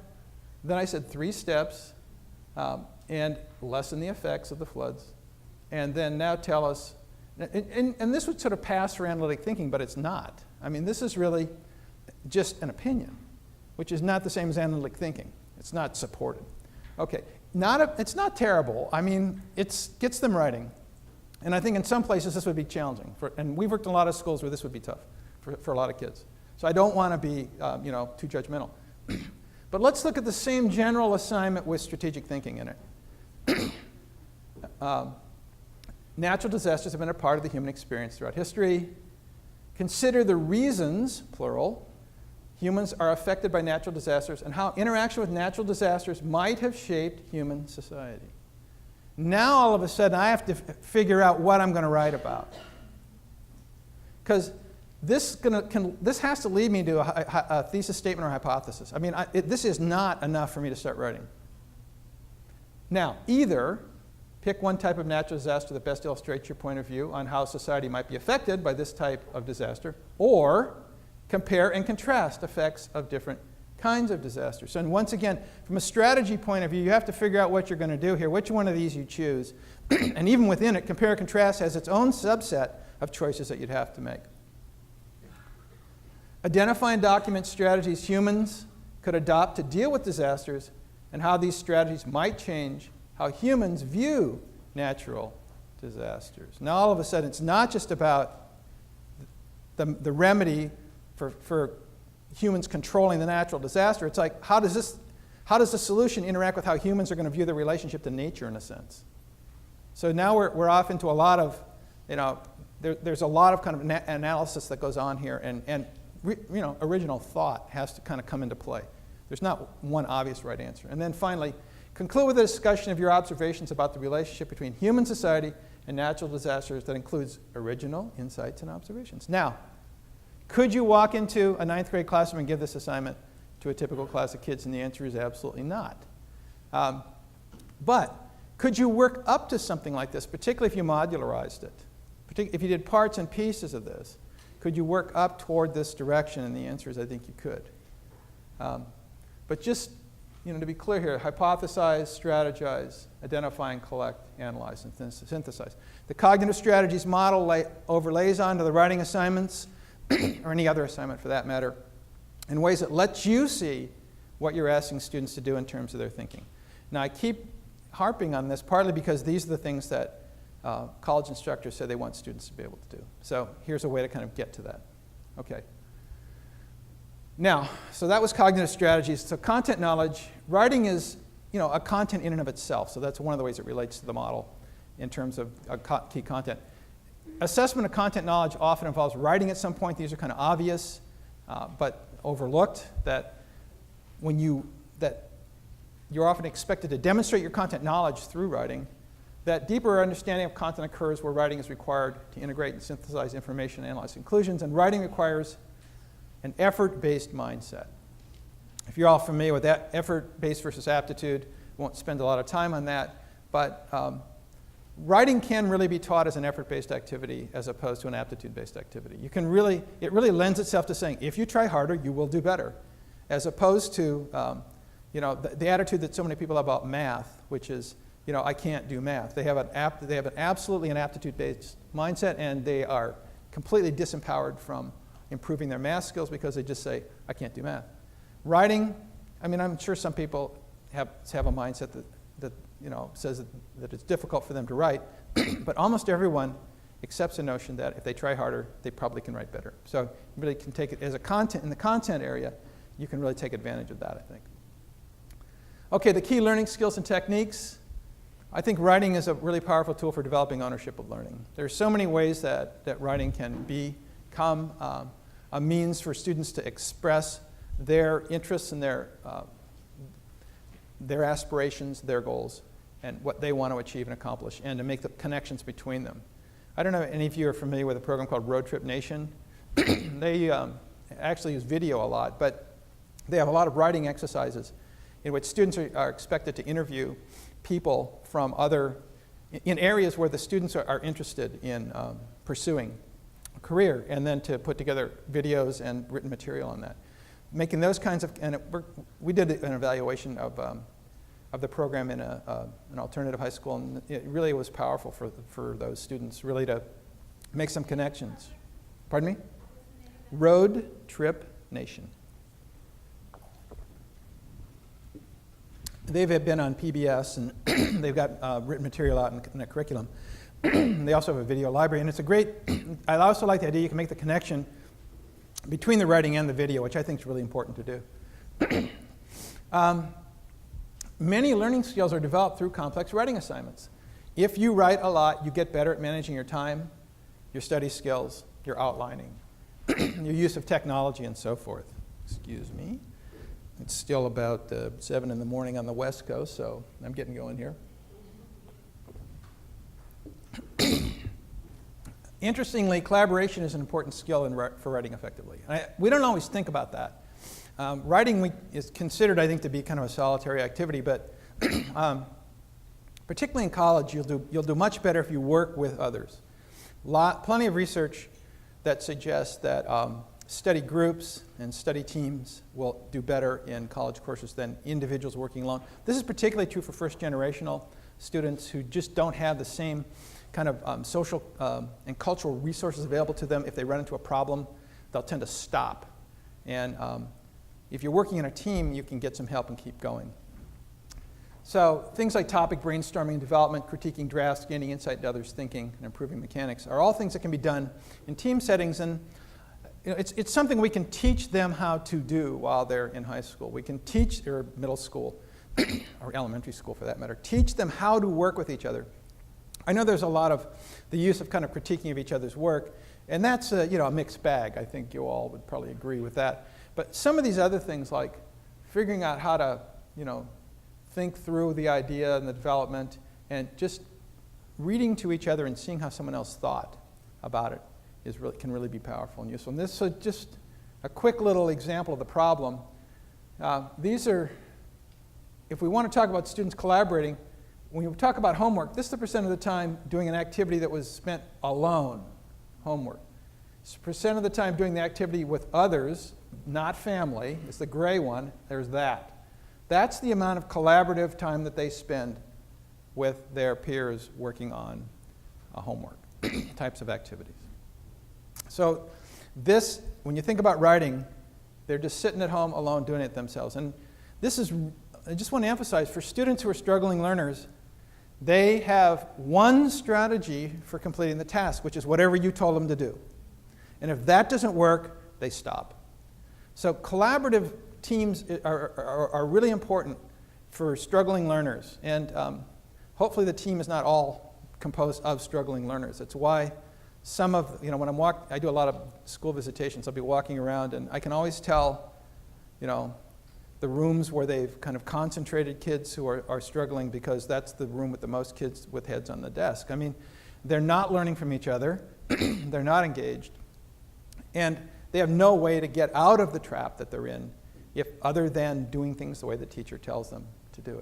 Then I said 3 steps, and lessen the effects of the floods. And then now tell us, and this would sort of pass for analytic thinking, but it's not. I mean, this is really just an opinion, which is not the same as analytic thinking. It's not supported. Okay, it's not terrible. I mean, it gets them writing. And I think in some places this would be challenging. And we've worked in a lot of schools where this would be tough for a lot of kids. So I don't want to be too judgmental. But let's look at the same general assignment with strategic thinking in it. Natural disasters have been a part of the human experience throughout history. Consider the reasons, plural, humans are affected by natural disasters and how interaction with natural disasters might have shaped human society. Now, all of a sudden, I have to figure out what I'm going to write about. Because this has to lead me to a thesis statement or hypothesis. I mean, this is not enough for me to start writing. Now, either pick one type of natural disaster that best illustrates your point of view on how society might be affected by this type of disaster, or compare and contrast effects of different kinds of disasters. So, and once again, from a strategy point of view, you have to figure out what you're going to do here, which one of these you choose. And even within it, compare and contrast has its own subset of choices that you'd have to make. Identify and document strategies humans could adopt to deal with disasters and how these strategies might change how humans view natural disasters. Now, all of a sudden, it's not just about the remedy for humans controlling the natural disaster. It's like, how does the solution interact with how humans are going to view the relationship to nature, in a sense? So now we're off into a lot of, there's a lot of kind of analysis that goes on here, and original thought has to kind of come into play. There's not one obvious right answer. And then finally, conclude with a discussion of your observations about the relationship between human society and natural disasters that includes original insights and observations. Now, could you walk into a 9th grade classroom and give this assignment to a typical class of kids? And the answer is absolutely not. But could you work up to something like this, particularly if you modularized it? If you did parts and pieces of this, could you work up toward this direction? And the answer is I think you could. But just to be clear here, hypothesize, strategize, identify and collect, analyze, and synthesize. The cognitive strategies model overlays onto the writing assignments, or any other assignment for that matter, in ways that let you see what you're asking students to do in terms of their thinking. Now, I keep harping on this partly because these are the things that college instructors say they want students to be able to do. So here's a way to kind of get to that. Okay. Now, so that was cognitive strategies. So content knowledge, writing is, a content in and of itself. So that's one of the ways it relates to the model in terms of key content. Assessment of content knowledge often involves writing at some point. These are kind of obvious, but overlooked. That you're often expected to demonstrate your content knowledge through writing. That deeper understanding of content occurs where writing is required to integrate and synthesize information and analyze conclusions. And writing requires an effort-based mindset. If you're all familiar with that, effort-based versus aptitude, won't spend a lot of time on that, but writing can really be taught as an effort-based activity as opposed to an aptitude-based activity. It really lends itself to saying, if you try harder, you will do better, as opposed to the attitude that so many people have about math, which is, I can't do math. They have absolutely an aptitude-based mindset, and they are completely disempowered from improving their math skills because they just say, I can't do math. Writing, I'm sure some people have a mindset that says that it's difficult for them to write, but almost everyone accepts the notion that if they try harder, they probably can write better. So you really can take it as a content, in the content area, you can really take advantage of that, I think. Okay, the key learning skills and techniques. I think writing is a really powerful tool for developing ownership of learning. There are so many ways that writing can become a means for students to express their interests and their aspirations, their goals, and what they want to achieve and accomplish, and to make the connections between them. I don't know if any of you are familiar with a program called Road Trip Nation. They actually use video a lot, but they have a lot of writing exercises in which students are expected to interview people from in areas where the students are interested in pursuing a career, and then to put together videos and written material on that. Making those kinds of, and we did an evaluation of the program in an alternative high school, and it really was powerful for those students, really to make some connections. Pardon me? Road Trip Nation. They've been on PBS, and they've got written material out in the curriculum. They also have a video library, and it's a great, I also like the idea you can make the connection between the writing and the video, which I think is really important to do. Many learning skills are developed through complex writing assignments. If you write a lot, you get better at managing your time, your study skills, your outlining, your use of technology, and so forth. Excuse me. It's still about 7 in the morning on the West Coast, so I'm getting going here. Interestingly, collaboration is an important skill for writing effectively. We don't always think about that. Writing is considered, I think, to be kind of a solitary activity, but particularly in college, you'll do much better if you work with others. Plenty of research that suggests that study groups and study teams will do better in college courses than individuals working alone. This is particularly true for first-generational students who just don't have the same kind of social and cultural resources available to them. If they run into a problem, they'll tend to stop. And if you're working in a team, you can get some help and keep going. So things like topic brainstorming, development, critiquing drafts, gaining insight into others' thinking, and improving mechanics are all things that can be done in team settings. And it's something we can teach them how to do while they're in high school. We can teach, or middle school, or elementary school for that matter, teach them how to work with each other. I know there's a lot of the use of kind of critiquing of each other's work, and that's a mixed bag. I think you all would probably agree with that. But some of these other things, like figuring out how to, think through the idea and the development, and just reading to each other and seeing how someone else thought about it can really be powerful and useful. And this is just a quick little example of the problem. These are, if we want to talk about students collaborating, when we talk about homework, this is the percent of the time doing an activity that was spent alone, homework. It's percent of the time doing the activity with others, not family. It's the gray one. There's that. That's the amount of collaborative time that they spend with their peers working on homework types of activities. So this, when you think about writing, they're just sitting at home alone doing it themselves. And this is, I just want to emphasize, for students who are struggling learners, they have one strategy for completing the task, which is whatever you told them to do. And if that doesn't work, they stop. So collaborative teams are really important for struggling learners. And hopefully the team is not all composed of struggling learners. It's why some of, when I do a lot of school visitations, I'll be walking around and I can always tell, the rooms where they've kind of concentrated kids who are struggling, because that's the room with the most kids with heads on the desk. I mean, they're not learning from each other. They're not engaged. And they have no way to get out of the trap that they're in, other than doing things the way the teacher tells them to do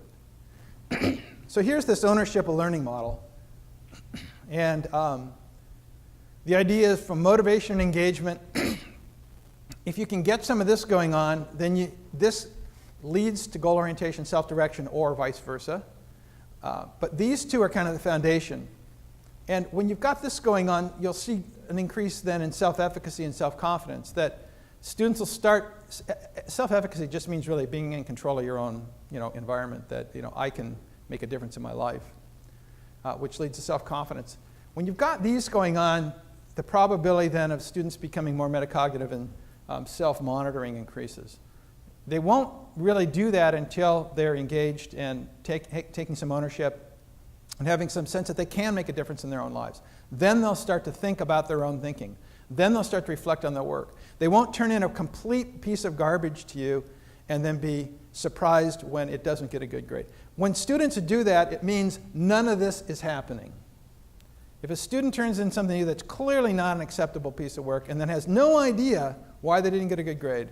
it. So here's this ownership of learning model. And the idea is from motivation and engagement. If you can get some of this going on, then this leads to goal orientation, self-direction, or vice versa. But these two are kind of the foundation. And when you've got this going on, you'll see an increase then in self-efficacy and self-confidence, that students will start. Self-efficacy just means really being in control of your own environment, that I can make a difference in my life, which leads to self-confidence. When you've got these going on, the probability then of students becoming more metacognitive and self-monitoring increases. They won't really do that until they're engaged and taking some ownership and having some sense that they can make a difference in their own lives. Then they'll start to think about their own thinking. Then they'll start to reflect on their work. They won't turn in a complete piece of garbage to you and then be surprised when it doesn't get a good grade. When students do that, it means none of this is happening. If a student turns in something to you that's clearly not an acceptable piece of work and then has no idea why they didn't get a good grade,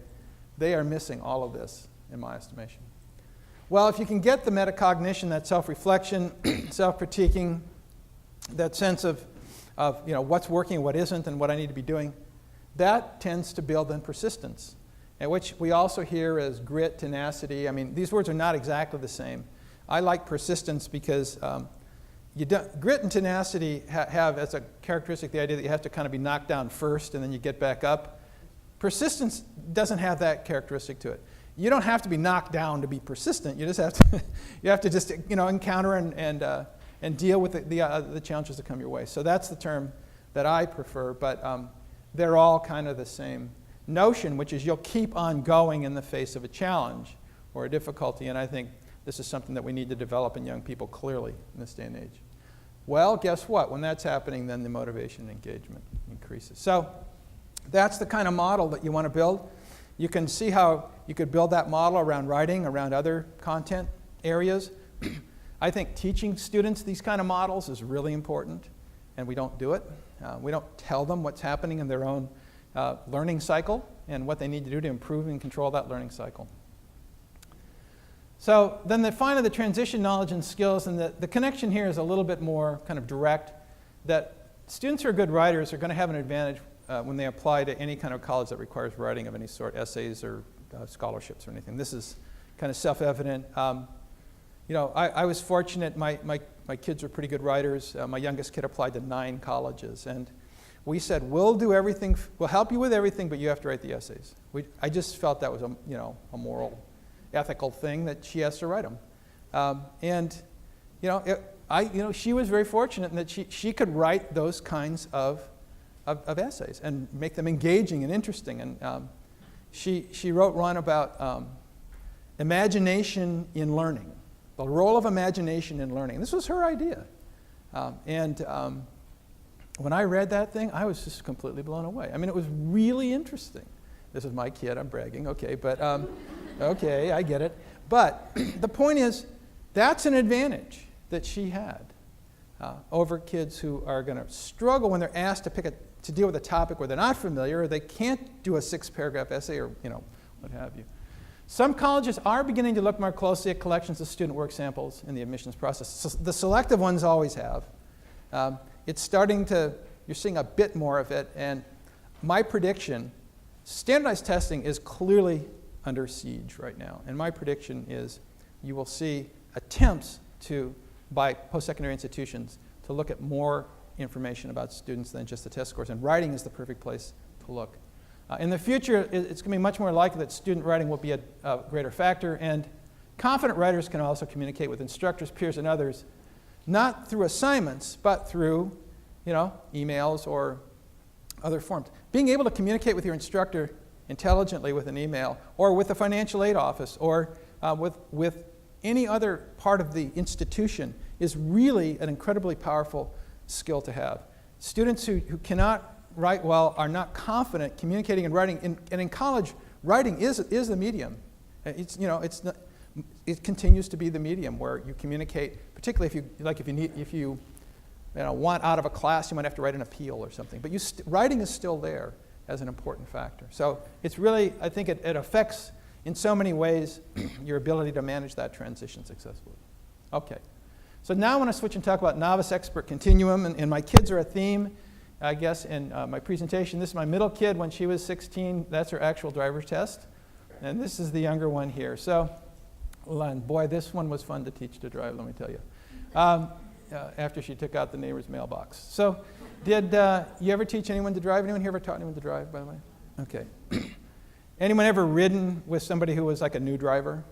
they are missing all of this, in my estimation. Well, if you can get the metacognition, that self-reflection, self-critiquing, that sense of what's working and what isn't and what I need to be doing, that tends to build in persistence, and which we also hear as grit, tenacity. I mean, these words are not exactly the same. I like persistence because grit and tenacity have as a characteristic the idea that you have to kind of be knocked down first and then you get back up. Persistence doesn't have that characteristic to it. You don't have to be knocked down to be persistent. You just have to you have to just encounter and deal with the challenges that come your way. So that's the term that I prefer, but they're all kind of the same notion, which is you'll keep on going in the face of a challenge or a difficulty, and I think this is something that we need to develop in young people clearly in this day and age. Well, guess what? When that's happening, then the motivation and engagement increases. So that's the kind of model that you want to build. You can see how you could build that model around writing, around other content areas. I think teaching students these kind of models is really important, and we don't do it. We don't tell them what's happening in their own learning cycle and what they need to do to improve and control that learning cycle. So then finally the transition knowledge and skills, and the connection here is a little bit more kind of direct, that students who are good writers are going to have an advantage when they apply to any kind of college that requires writing of any sort, essays or scholarships or anything. This is kind of self-evident. I was fortunate. My kids were pretty good writers. My youngest kid applied to 9 colleges, and we said, we'll do everything, we'll help you with everything, but you have to write the essays. I just felt that was a moral, ethical thing that she has to write them. She was very fortunate in that she could write those kinds of essays and make them engaging and interesting. And she wrote one about imagination in learning, the role of imagination in learning. This was her idea. When I read that thing, I was just completely blown away. I mean, it was really interesting. This is my kid, I'm bragging, okay, but okay, I get it. But the point is, that's an advantage that she had over kids who are going to struggle when they're asked to deal with a topic where they're not familiar, or they can't do a 6-paragraph essay, or what have you. Some colleges are beginning to look more closely at collections of student work samples in the admissions process. So the selective ones always have. It's starting to, you're seeing a bit more of it, and my prediction, standardized testing is clearly under siege right now, and my prediction is you will see attempts by post-secondary institutions to look at more information about students than just the test scores, and writing is the perfect place to look. In the future, it's going to be much more likely that student writing will be a greater factor, and confident writers can also communicate with instructors, peers, and others, not through assignments, but through emails or other forms. Being able to communicate with your instructor intelligently with an email, or with the financial aid office, or with any other part of the institution is really an incredibly powerful skill to have. Students who cannot write well are not confident communicating and writing, and in college, writing is the medium. It continues to be the medium where you communicate, particularly if you want out of a class, you might have to write an appeal or something. But writing is still there as an important factor. So it's really, I think it affects in so many ways your ability to manage that transition successfully. Okay. So now I want to switch and talk about novice expert continuum, and my kids are a theme, I guess, in my presentation. This is my middle kid when she was 16. That's her actual driver's test. And this is the younger one here. So, boy, this one was fun to teach to drive, let me tell you, after she took out the neighbor's mailbox. So did you ever teach anyone to drive? Anyone here ever taught anyone to drive, by the way? Okay. Anyone ever ridden with somebody who was like a new driver?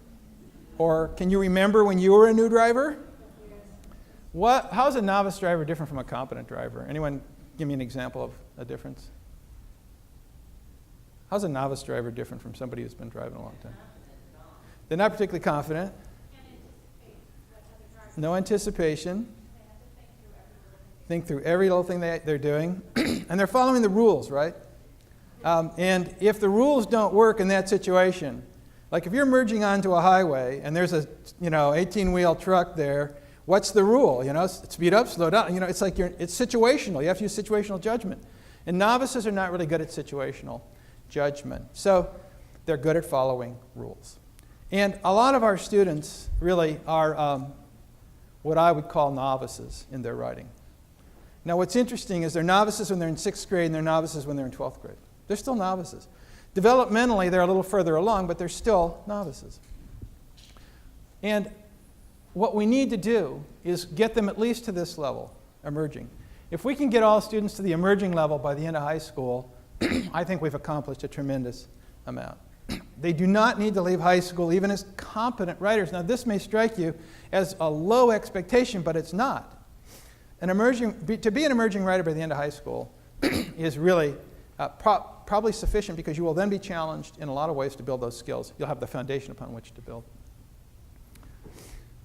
Or can you remember when you were a new driver? How's a novice driver different from a competent driver? Anyone give me an example of a difference? How's a novice driver different from somebody who's been driving a long time? They're not particularly confident. No anticipation. Think through every little thing they're doing. And they're following the rules, right? And if the rules don't work in that situation, like if you're merging onto a highway and there's a 18-wheel truck there, what's the rule? Speed up, slow down. It's like it's situational. You have to use situational judgment. And novices are not really good at situational judgment. So they're good at following rules. And a lot of our students really are what I would call novices in their writing. Now what's interesting is they're novices when they're in 6th grade and they're novices when they're in 12th grade. They're still novices. Developmentally, they're a little further along, but they're still novices. And what we need to do is get them at least to this level, emerging. If we can get all students to the emerging level by the end of high school, I think we've accomplished a tremendous amount. They do not need to leave high school even as competent writers. Now, this may strike you as a low expectation, but it's not. To be an emerging writer by the end of high school is really probably sufficient, because you will then be challenged in a lot of ways to build those skills. You'll have the foundation upon which to build.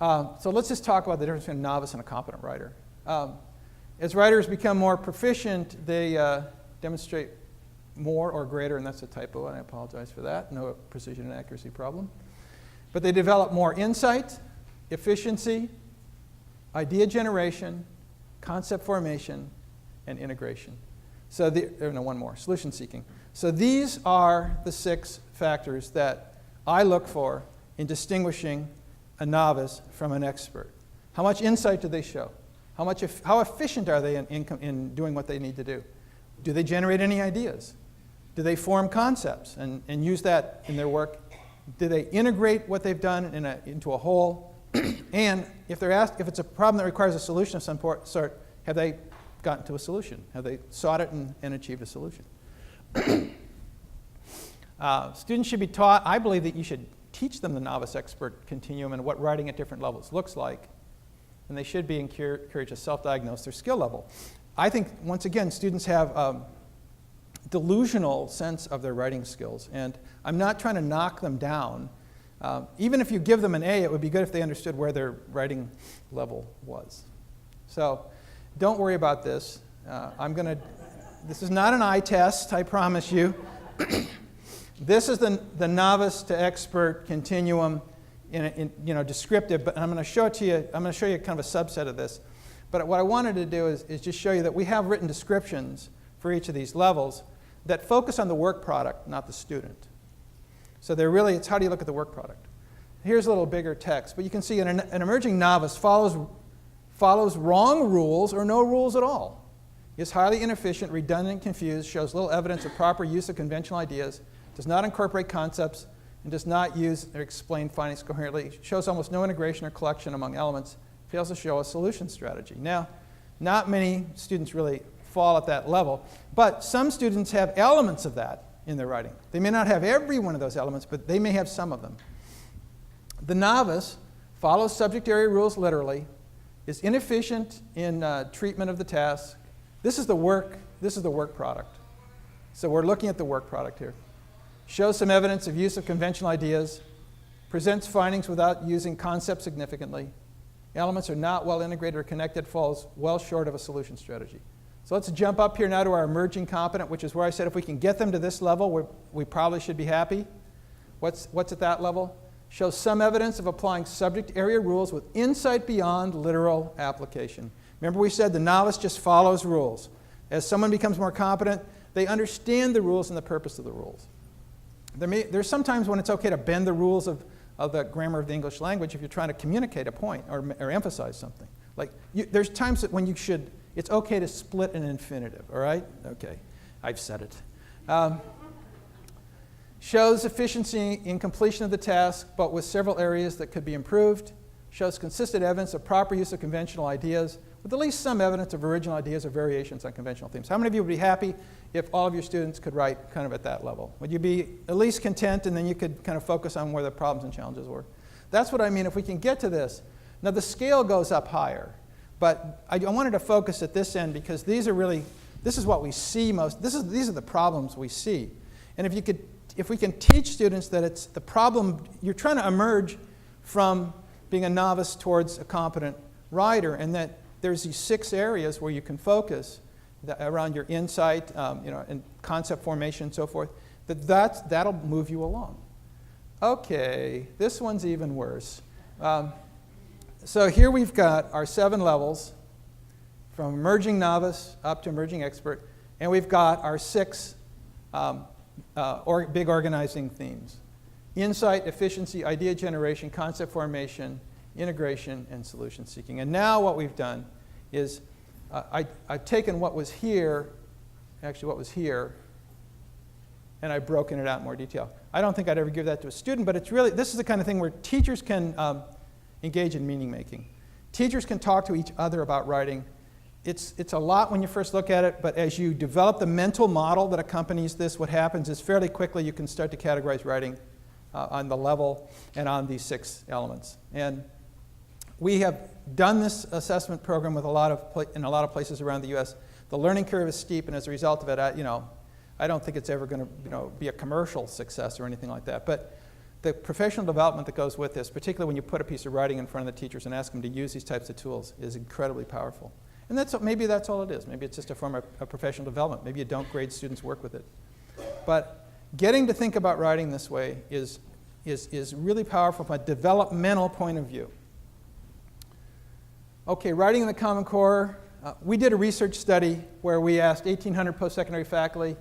So let's just talk about the difference between a novice and a competent writer. As writers become more proficient, they demonstrate more or greater, and that's a typo, and I apologize for that, no precision and accuracy problem. But they develop more insight, efficiency, idea generation, concept formation, and integration. So one more, solution seeking. So these are the 6 factors that I look for in distinguishing a novice from an expert. How much insight do they show? How efficient are they in doing what they need to do? Do they generate any ideas? Do they form concepts and use that in their work? Do they integrate what they've done into a whole? And if they're asked if it's a problem that requires a solution of some sort, have they gotten to a solution? Have they sought it and achieved a solution? Students should be taught, I believe that you should teach them the novice-expert continuum and what writing at different levels looks like. And they should be encouraged to self-diagnose their skill level. I think, once again, students have a delusional sense of their writing skills. And I'm not trying to knock them down. Even if you give them an A, it would be good if they understood where their writing level was. So don't worry about this. This is not an eye test, I promise you. This is the novice to expert continuum descriptive, but I'm going to show it to you. I'm going to show you kind of a subset of this. But what I wanted to do is just show you that we have written descriptions for each of these levels that focus on the work product, not the student. So it's how do you look at the work product? Here's a little bigger text, but you can see an emerging novice follows wrong rules or no rules at all. Is highly inefficient, redundant, confused, shows little evidence of proper use of conventional ideas, does not incorporate concepts, and does not use or explain findings coherently, shows almost no integration or collection among elements, fails to show a solution strategy. Now, not many students really fall at that level, but some students have elements of that in their writing. They may not have every one of those elements, but they may have some of them. The novice follows subject area rules literally, is inefficient in treatment of the task. This is the work product. So we're looking at the work product here. Shows some evidence of use of conventional ideas, presents findings without using concepts significantly. Elements are not well integrated or connected, falls well short of a solution strategy. So let's jump up here now to our emerging competent, which is where I said if we can get them to this level, we probably should be happy. What's at that level? Shows some evidence of applying subject area rules with insight beyond literal application. Remember we said the novice just follows rules. As someone becomes more competent, they understand the rules and the purpose of the rules. There's sometimes when it's okay to bend the rules of the grammar of the English language if you're trying to communicate a point or emphasize something. There's times that when it's okay to split an infinitive, all right? Okay, I've said it. Shows efficiency in completion of the task, but with several areas that could be improved. Shows consistent evidence of proper use of conventional ideas, with at least some evidence of original ideas or variations on conventional themes. How many of you would be happy if all of your students could write kind of at that level? Would you be at least content, and then you could kind of focus on where the problems and challenges were? That's what I mean if we can get to this. Now the scale goes up higher, But I wanted to focus at this end because this is what we see most. These are the problems we see. And if we can teach students that it's the problem, you're trying to emerge from being a novice towards a competent writer, and that there's these 6 areas where you can focus around your insight, and concept formation and so forth, that'll move you along. Okay, this one's even worse. So here we've got our 7 levels, from emerging novice up to emerging expert, and we've got our 6 big organizing themes: insight, efficiency, idea generation, concept formation, integration, and solution seeking. And now what we've done is I've taken what was here, and I've broken it out in more detail. I don't think I'd ever give that to a student, but this is the kind of thing where teachers can engage in meaning making. Teachers can talk to each other about writing. It's a lot when you first look at it, but as you develop the mental model that accompanies this, what happens is fairly quickly you can start to categorize writing on the level and on these 6 elements. And we have done this assessment program with in a lot of places around the U.S. The learning curve is steep, and as a result of it, I don't think it's ever going to be a commercial success or anything like that. But the professional development that goes with this, particularly when you put a piece of writing in front of the teachers and ask them to use these types of tools, is incredibly powerful. And maybe that's all it is. Maybe it's just a form of professional development. Maybe you don't grade students' work with it. But getting to think about writing this way is really powerful from a developmental point of view. Okay, writing in the Common Core. We did a research study where we asked 1,800 post-secondary faculty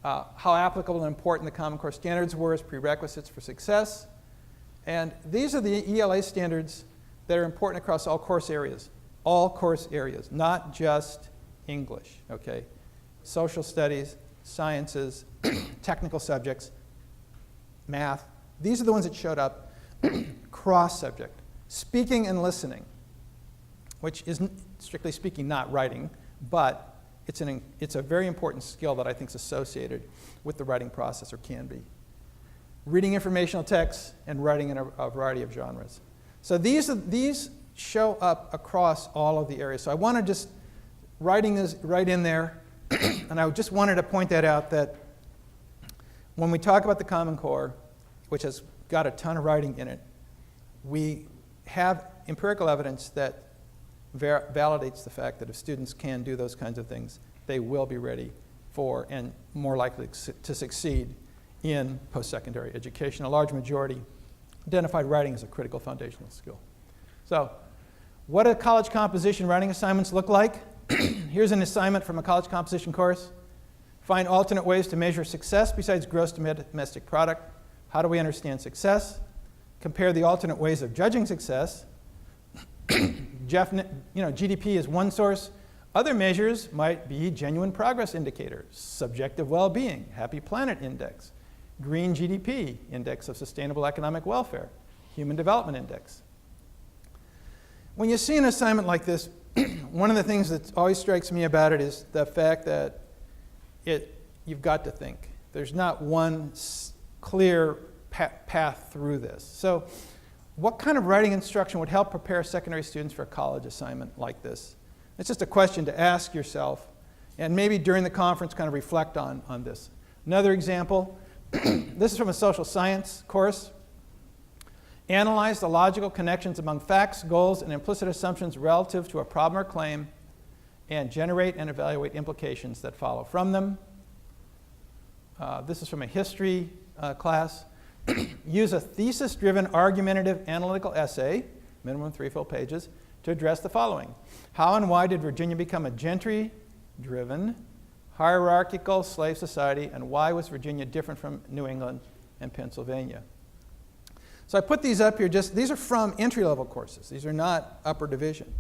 how applicable and important the Common Core standards were as prerequisites for success. And these are the ELA standards that are important across all course areas. All course areas, not just English, okay? Social studies, sciences, technical subjects, math. These are the ones that showed up. Cross-subject. Speaking and listening, which is, strictly speaking, not writing, but it's a very important skill that I think is associated with the writing process, or can be. Reading informational texts and writing in a variety of genres. So these show up across all of the areas. So I want to just, writing is right in there, and I just wanted to point that out, that when we talk about the Common Core, which has got a ton of writing in it, we have empirical evidence that validates the fact that if students can do those kinds of things, they will be ready for and more likely to succeed in post-secondary education. A large majority identified writing as a critical foundational skill. So, what do college composition writing assignments look like? Here's an assignment from a college composition course. Find alternate ways to measure success besides gross domestic product. How do we understand success? Compare the alternate ways of judging success. GDP is one source. Other measures might be genuine progress indicators, subjective well-being, Happy Planet Index, Green GDP, Index of Sustainable Economic Welfare, Human Development Index. When you see an assignment like this, one of the things that always strikes me about it is the fact that you've got to think. There's not one clear path through this. So what kind of writing instruction would help prepare secondary students for a college assignment like this? It's just a question to ask yourself, and maybe during the conference kind of reflect on this. Another example, this is from a social science course. Analyze the logical connections among facts, goals, and implicit assumptions relative to a problem or claim, and generate and evaluate implications that follow from them. This is from a history class. Use a thesis-driven argumentative analytical essay, minimum 3 full pages, to address the following. How and why did Virginia become a gentry-driven, hierarchical slave society, and why was Virginia different from New England and Pennsylvania? So I put these up here, these are from entry-level courses. These are not upper division.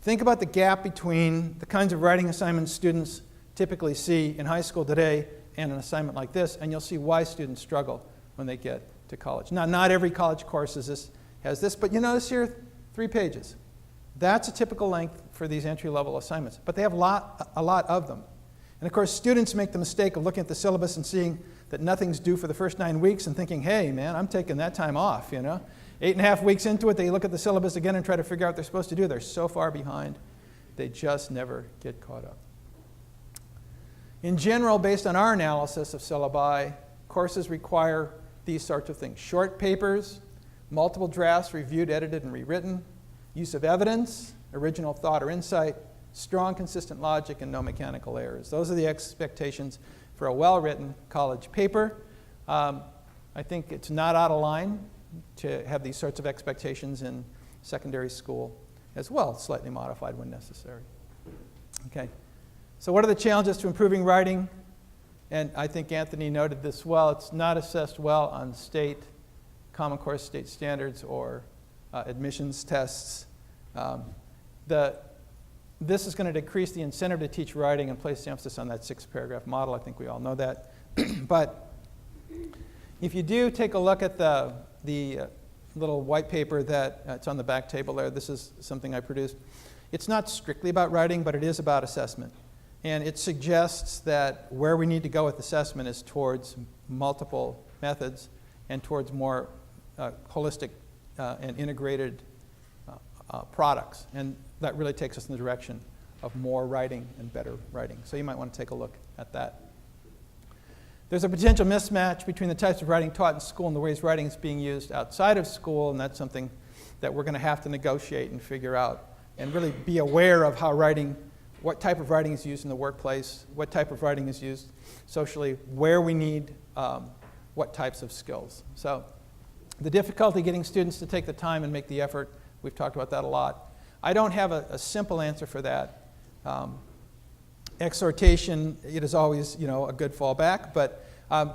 Think about the gap between the kinds of writing assignments students typically see in high school today and an assignment like this, and you'll see why students struggle when they get to college. Now, not every college course has this, but you notice here, 3 pages. That's a typical length for these entry-level assignments, but they have a lot of them. And of course, students make the mistake of looking at the syllabus and seeing that nothing's due for the first 9 weeks and thinking, hey, man, I'm taking that time off, 8.5 weeks into it, they look at the syllabus again and try to figure out what they're supposed to do. They're so far behind. They just never get caught up. In general, based on our analysis of syllabi, courses require these sorts of things: short papers, multiple drafts reviewed, edited, and rewritten, use of evidence, original thought or insight, strong, consistent logic, and no mechanical errors. Those are the expectations for a well-written college paper. I think it's not out of line to have these sorts of expectations in secondary school as well, slightly modified when necessary. Okay. So what are the challenges to improving writing? And I think Anthony noted this well. It's not assessed well on state, Common Core state standards or admissions tests. This is going to decrease the incentive to teach writing and place the emphasis on that 6-paragraph model. I think we all know that. But if you do take a look at the little white paper that it's on the back table there, this is something I produced. It's not strictly about writing, but it is about assessment. And it suggests that where we need to go with assessment is towards multiple methods and towards more holistic and integrated products. And that really takes us in the direction of more writing and better writing. So you might want to take a look at that. There's a potential mismatch between the types of writing taught in school and the ways writing is being used outside of school, and that's something that we're going to have to negotiate and figure out and really be aware of how writing, what type of writing is used in the workplace, what type of writing is used socially, where we need what types of skills. So the difficulty getting students to take the time and make the effort, we've talked about that a lot. I don't have a simple answer for that. Exhortation, it is always, a good fallback, but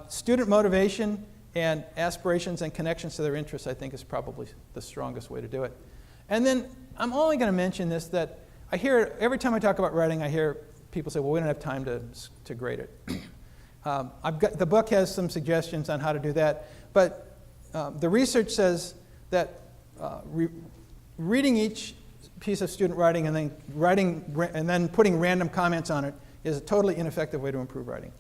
student motivation and aspirations and connections to their interests, I think, is probably the strongest way to do it. And then I'm only going to mention this, that I hear, every time I talk about writing, I hear people say, well, we don't have time to grade it. The book has some suggestions on how to do that, but the research says that reading each piece of student writing and then putting random comments on it is a totally ineffective way to improve writing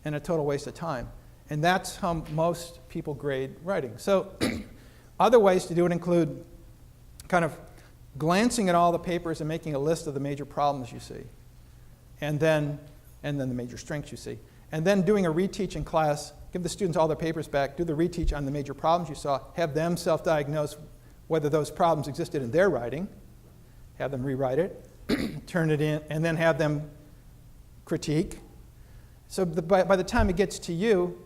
and a total waste of time. And that's how most people grade writing. So other ways to do it include kind of glancing at all the papers and making a list of the major problems you see, and then the major strengths you see, and then doing a reteach in class. Give the students all their papers back, do the reteach on the major problems you saw, have them self-diagnose whether those problems existed in their writing, have them rewrite it, turn it in, and then have them critique. So by the time it gets to you,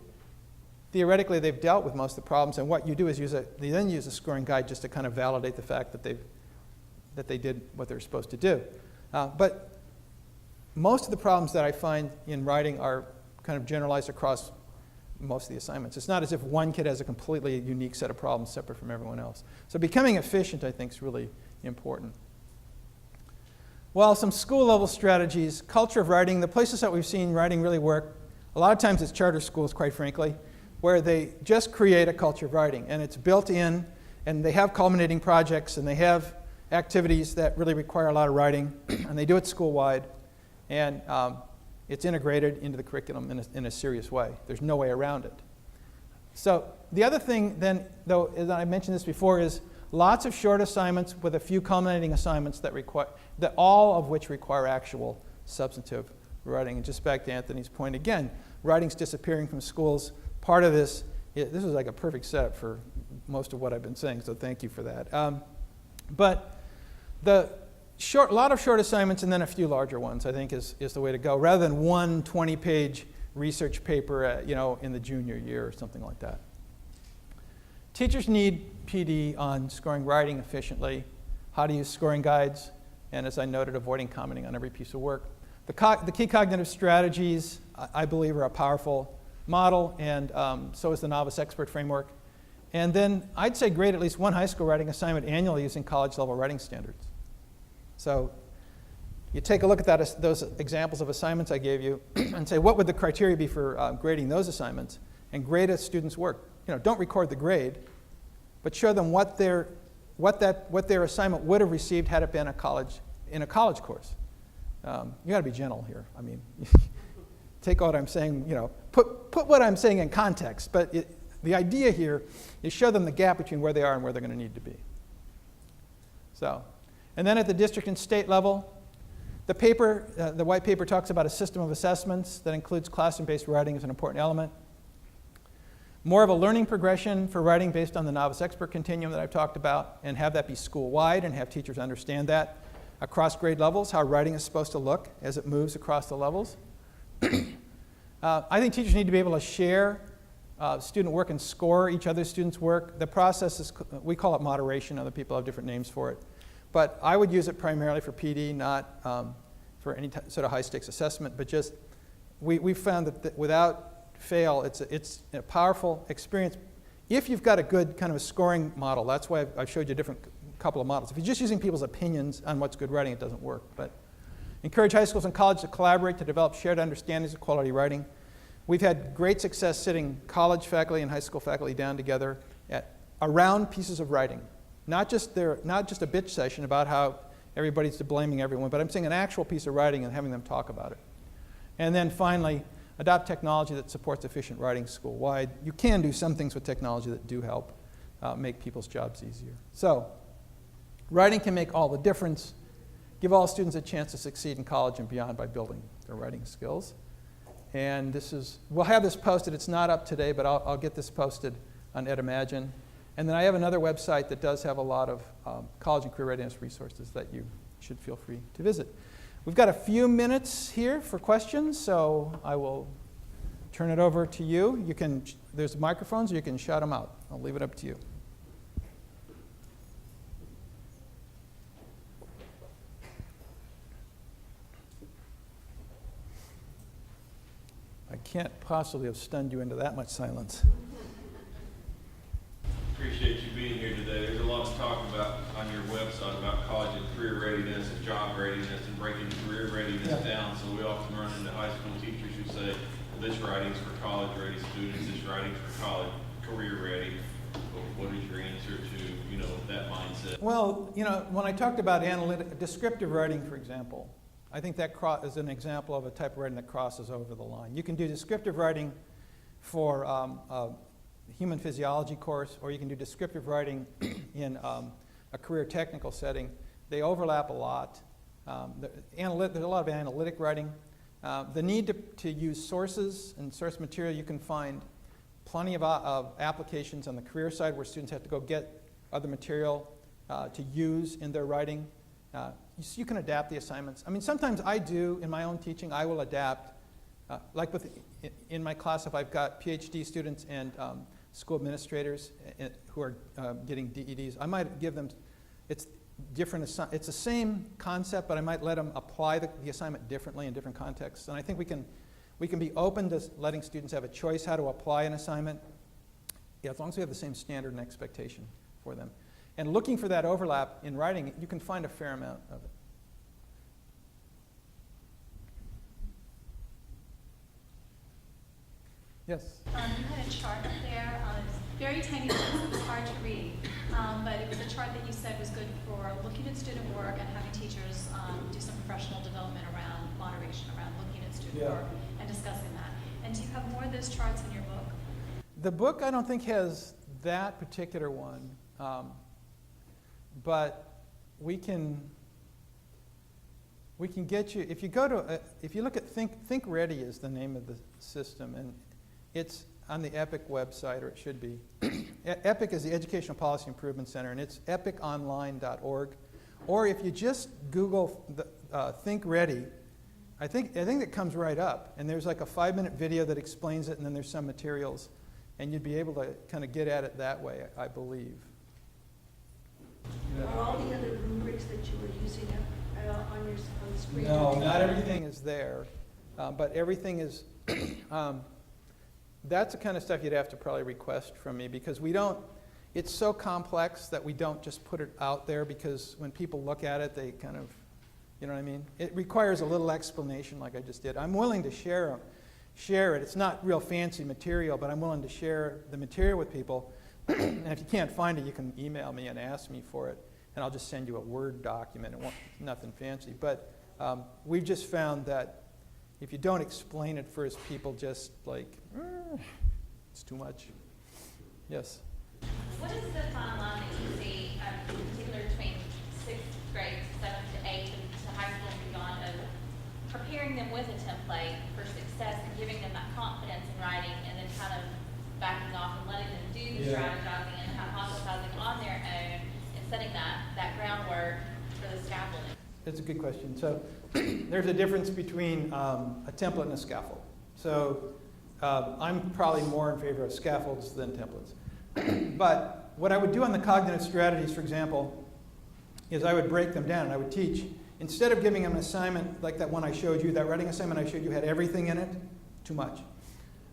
theoretically they've dealt with most of the problems, and what you do is they then use a scoring guide just to kind of validate the fact that they did what they're supposed to do. But most of the problems that I find in writing are kind of generalized across most of the assignments. It's not as if one kid has a completely unique set of problems separate from everyone else. So becoming efficient, I think, is really important. Well, some school-level strategies, culture of writing, the places that we've seen writing really work, a lot of times it's charter schools, quite frankly, where they just create a culture of writing, and it's built in, and they have culminating projects, and they have activities that really require a lot of writing, and they do it school-wide, and it's integrated into the curriculum in a serious way. There's no way around it. So the other thing then, though, as I mentioned this before, is lots of short assignments with a few culminating assignments that all of which require actual substantive writing. And just back to Anthony's point again, writing's disappearing from schools. Part of this is like a perfect setup for most of what I've been saying, so thank you for that. But a lot of short assignments and then a few larger ones, I think, is the way to go, rather than one 20-page research paper in the junior year or something like that. Teachers need PD on scoring writing efficiently, how to use scoring guides, and as I noted, avoiding commenting on every piece of work. The key cognitive strategies, I believe, are a powerful model, and so is the novice expert framework. And then I'd say grade at least one high school writing assignment annually using college-level writing standards. So you take a look at those examples of assignments I gave you and say, what would the criteria be for grading those assignments? And grade a student's work. Don't record the grade, but show them what their assignment would have received had it been in a college course. You got to be gentle here. I mean, take what I'm saying. Put what I'm saying in context. But the idea here is show them the gap between where they are and where they're going to need to be. So, and then at the district and state level, The white paper talks about a system of assessments that includes classroom-based writing as an important element. More of a learning progression for writing based on the novice-expert continuum that I've talked about, and have that be school-wide and have teachers understand that across grade levels, how writing is supposed to look as it moves across the levels. I think teachers need to be able to share student work and score each other's students' work. The process is, we call it moderation. Other people have different names for it. But I would use it primarily for PD, not for any sort of high-stakes assessment. But just, we found that without fail, it's a powerful experience. If you've got a good kind of a scoring model, that's why I've showed you a different couple of models. If you're just using people's opinions on what's good writing, it doesn't work. But encourage high schools and colleges to collaborate to develop shared understandings of quality writing. We've had great success sitting college faculty and high school faculty down together around pieces of writing. Not just a bitch session about how everybody's blaming everyone, but I'm saying an actual piece of writing and having them talk about it. And then finally, adopt technology that supports efficient writing school-wide. You can do some things with technology that do help make people's jobs easier. So, writing can make all the difference. Give all students a chance to succeed in college and beyond by building their writing skills. And we'll have this posted. It's not up today, but I'll get this posted on EdImagine. And then I have another website that does have a lot of college and career readiness resources that you should feel free to visit. We've got a few minutes here for questions, so I will turn it over to you. There's microphones, or you can shout them out. I'll leave it up to you. I can't possibly have stunned you into that much silence. Appreciate you being here today. There's a lot of talk about on your website about college and career readiness and job readiness and breaking career readiness down. So we often run into high school teachers who say, well, this writing's for college ready students, this writing's for college career ready. What is your answer to that mindset? Well, when I talked about descriptive writing, for example, I think that is an example of a type of writing that crosses over the line. You can do descriptive writing for a human physiology course, or you can do descriptive writing in a career technical setting. They overlap a lot. There's a lot of analytic writing. The need to use sources and source material, you can find plenty of applications on the career side where students have to go get other material to use in their writing. You can adapt the assignments. I mean, sometimes I do, in my own teaching, I will adapt. In my class, if I've got PhD students and school administrators who are getting DEDs, I might give them, it's the same concept, but I might let them apply the assignment differently in different contexts. And I think we can be open to letting students have a choice how to apply an assignment, as long as we have the same standard and expectation for them. And looking for that overlap in writing, you can find a fair amount of it. Yes? You had a chart up there. It's very tiny, it was hard to read. But it was a chart that you said was good for looking at student work and having teachers do some professional development around moderation, around looking at student work and discussing that. And do you have more of those charts in your book? The book, I don't think, has that particular one. But we can get you, if you look at Think Ready is the name of the system, and it's on the EPIC website, or it should be. EPIC is the Educational Policy Improvement Center, and it's epiconline.org. Or if you just Google Think Ready, I think it comes right up. And there's like a 5-minute video that explains it, and then there's some materials. And you'd be able to kind of get at it that way, I believe. Are all the other rubrics that you were using on the screen? No, not everything is there. But everything is... that's the kind of stuff you'd have to probably request from me, because it's so complex that we don't just put it out there, because when people look at it, they kind of, you know what I mean? It requires a little explanation like I just did. I'm willing to share it. It's not real fancy material, but I'm willing to share the material with people. And if you can't find it, you can email me and ask me for it, and I'll just send you a Word document. Nothing fancy. But we've just found that if you don't explain it first, people just like, it's too much. Yes? What is the fine line that you see, in particular between 6th grade, 7th to 8th, and to high school and beyond, of It's a good question. So there's a difference between a template and a scaffold. So I'm probably more in favor of scaffolds than templates. But what I would do on the cognitive strategies, for example, is I would break them down and I would teach. Instead of giving them an assignment like that one I showed you, that writing assignment I showed you had everything in it, too much.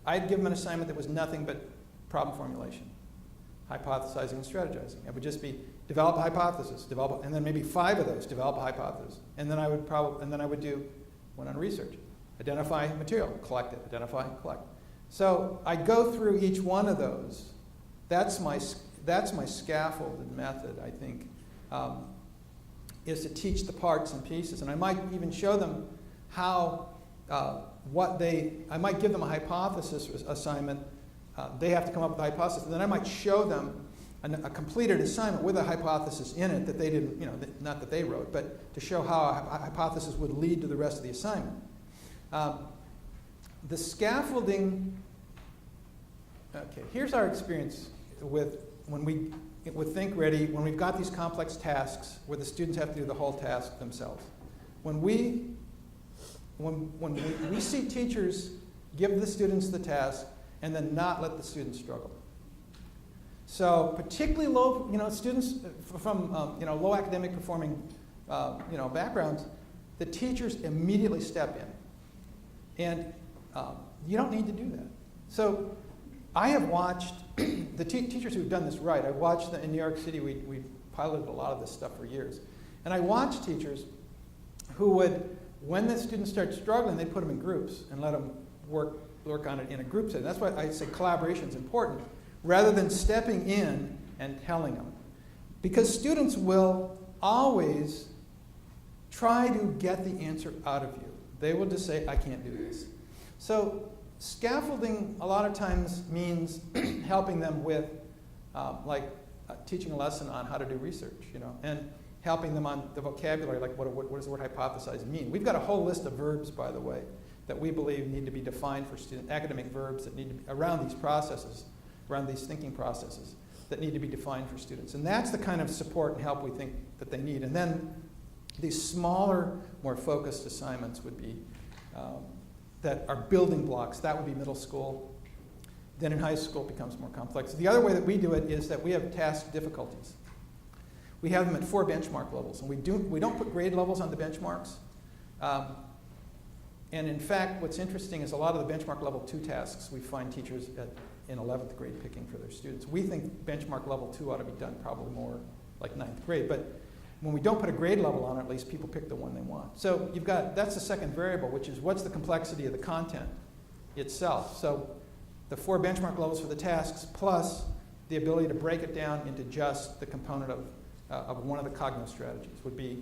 I'd give them an assignment that was nothing but problem formulation, hypothesizing and strategizing. It would just be develop a hypothesis, and then maybe 5 of those, develop a hypothesis. And then I would do one on research. Identify material, collect it, identify, collect. So I go through each one of those. That's my scaffolded method, I think, is to teach the parts and pieces. And I might even show them how, I might give them a hypothesis assignment. They have to come up with a hypothesis. And then I might show them a completed assignment with a hypothesis in it that they didn't, not that they wrote, but to show how a hypothesis would lead to the rest of the assignment. The scaffolding, okay, here's our experience with Think Ready, when we've got these complex tasks where the students have to do the whole task themselves. When we see teachers give the students the task and then not let the students struggle. So particularly low, students from low academic performing, backgrounds, the teachers immediately step in, and you don't need to do that. So I have watched the teachers who've done this right. I've watched in New York City. We piloted a lot of this stuff for years, and I watched teachers who would, when the students start struggling, they'd put them in groups and let them work on it in a group setting. That's why I say collaboration is important, rather than stepping in and telling them. Because students will always try to get the answer out of you. They will just say, I can't do this. So scaffolding a lot of times means helping them with, teaching a lesson on how to do research, and helping them on the vocabulary, like what does the word hypothesize mean? We've got a whole list of verbs, by the way, that we believe need to be defined for students, academic verbs that need to be around these processes, around these thinking processes that need to be defined for students. And that's the kind of support and help we think that they need. And then these smaller, more focused assignments would be, that are building blocks. That would be middle school. Then in high school it becomes more complex. The other way that we do it is that we have task difficulties. We have them at 4 benchmark levels, and we don't put grade levels on the benchmarks. And in fact, what's interesting is a lot of the benchmark level 2 tasks we find teachers in 11th grade picking for their students. We think benchmark level 2 ought to be done probably more like 9th grade, but when we don't put a grade level on it, at least people pick the one they want. So that's the second variable, which is what's the complexity of the content itself. So the 4 benchmark levels for the tasks plus the ability to break it down into just the component of one of the cognitive strategies would be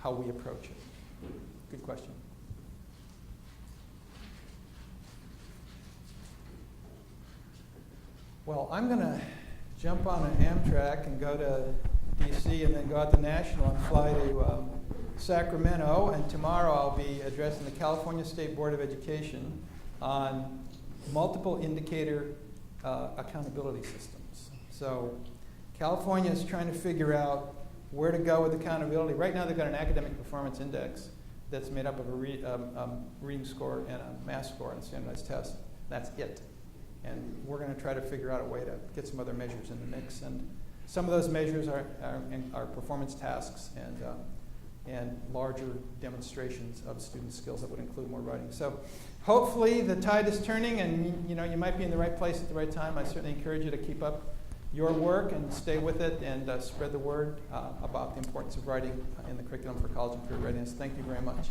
how we approach it. Good question. Well, I'm going to jump on an Amtrak and go to DC and then go out to National and fly to Sacramento. And tomorrow I'll be addressing the California State Board of Education on multiple indicator accountability systems. So California is trying to figure out where to go with accountability. Right now they've got an academic performance index that's made up of a reading score and a math score and a standardized test. That's it. And we're going to try to figure out a way to get some other measures in the mix. And some of those measures are performance tasks and larger demonstrations of student skills that would include more writing. So hopefully the tide is turning, and you might be in the right place at the right time. I certainly encourage you to keep up your work and stay with it and spread the word about the importance of writing in the curriculum for college and career readiness. Thank you very much.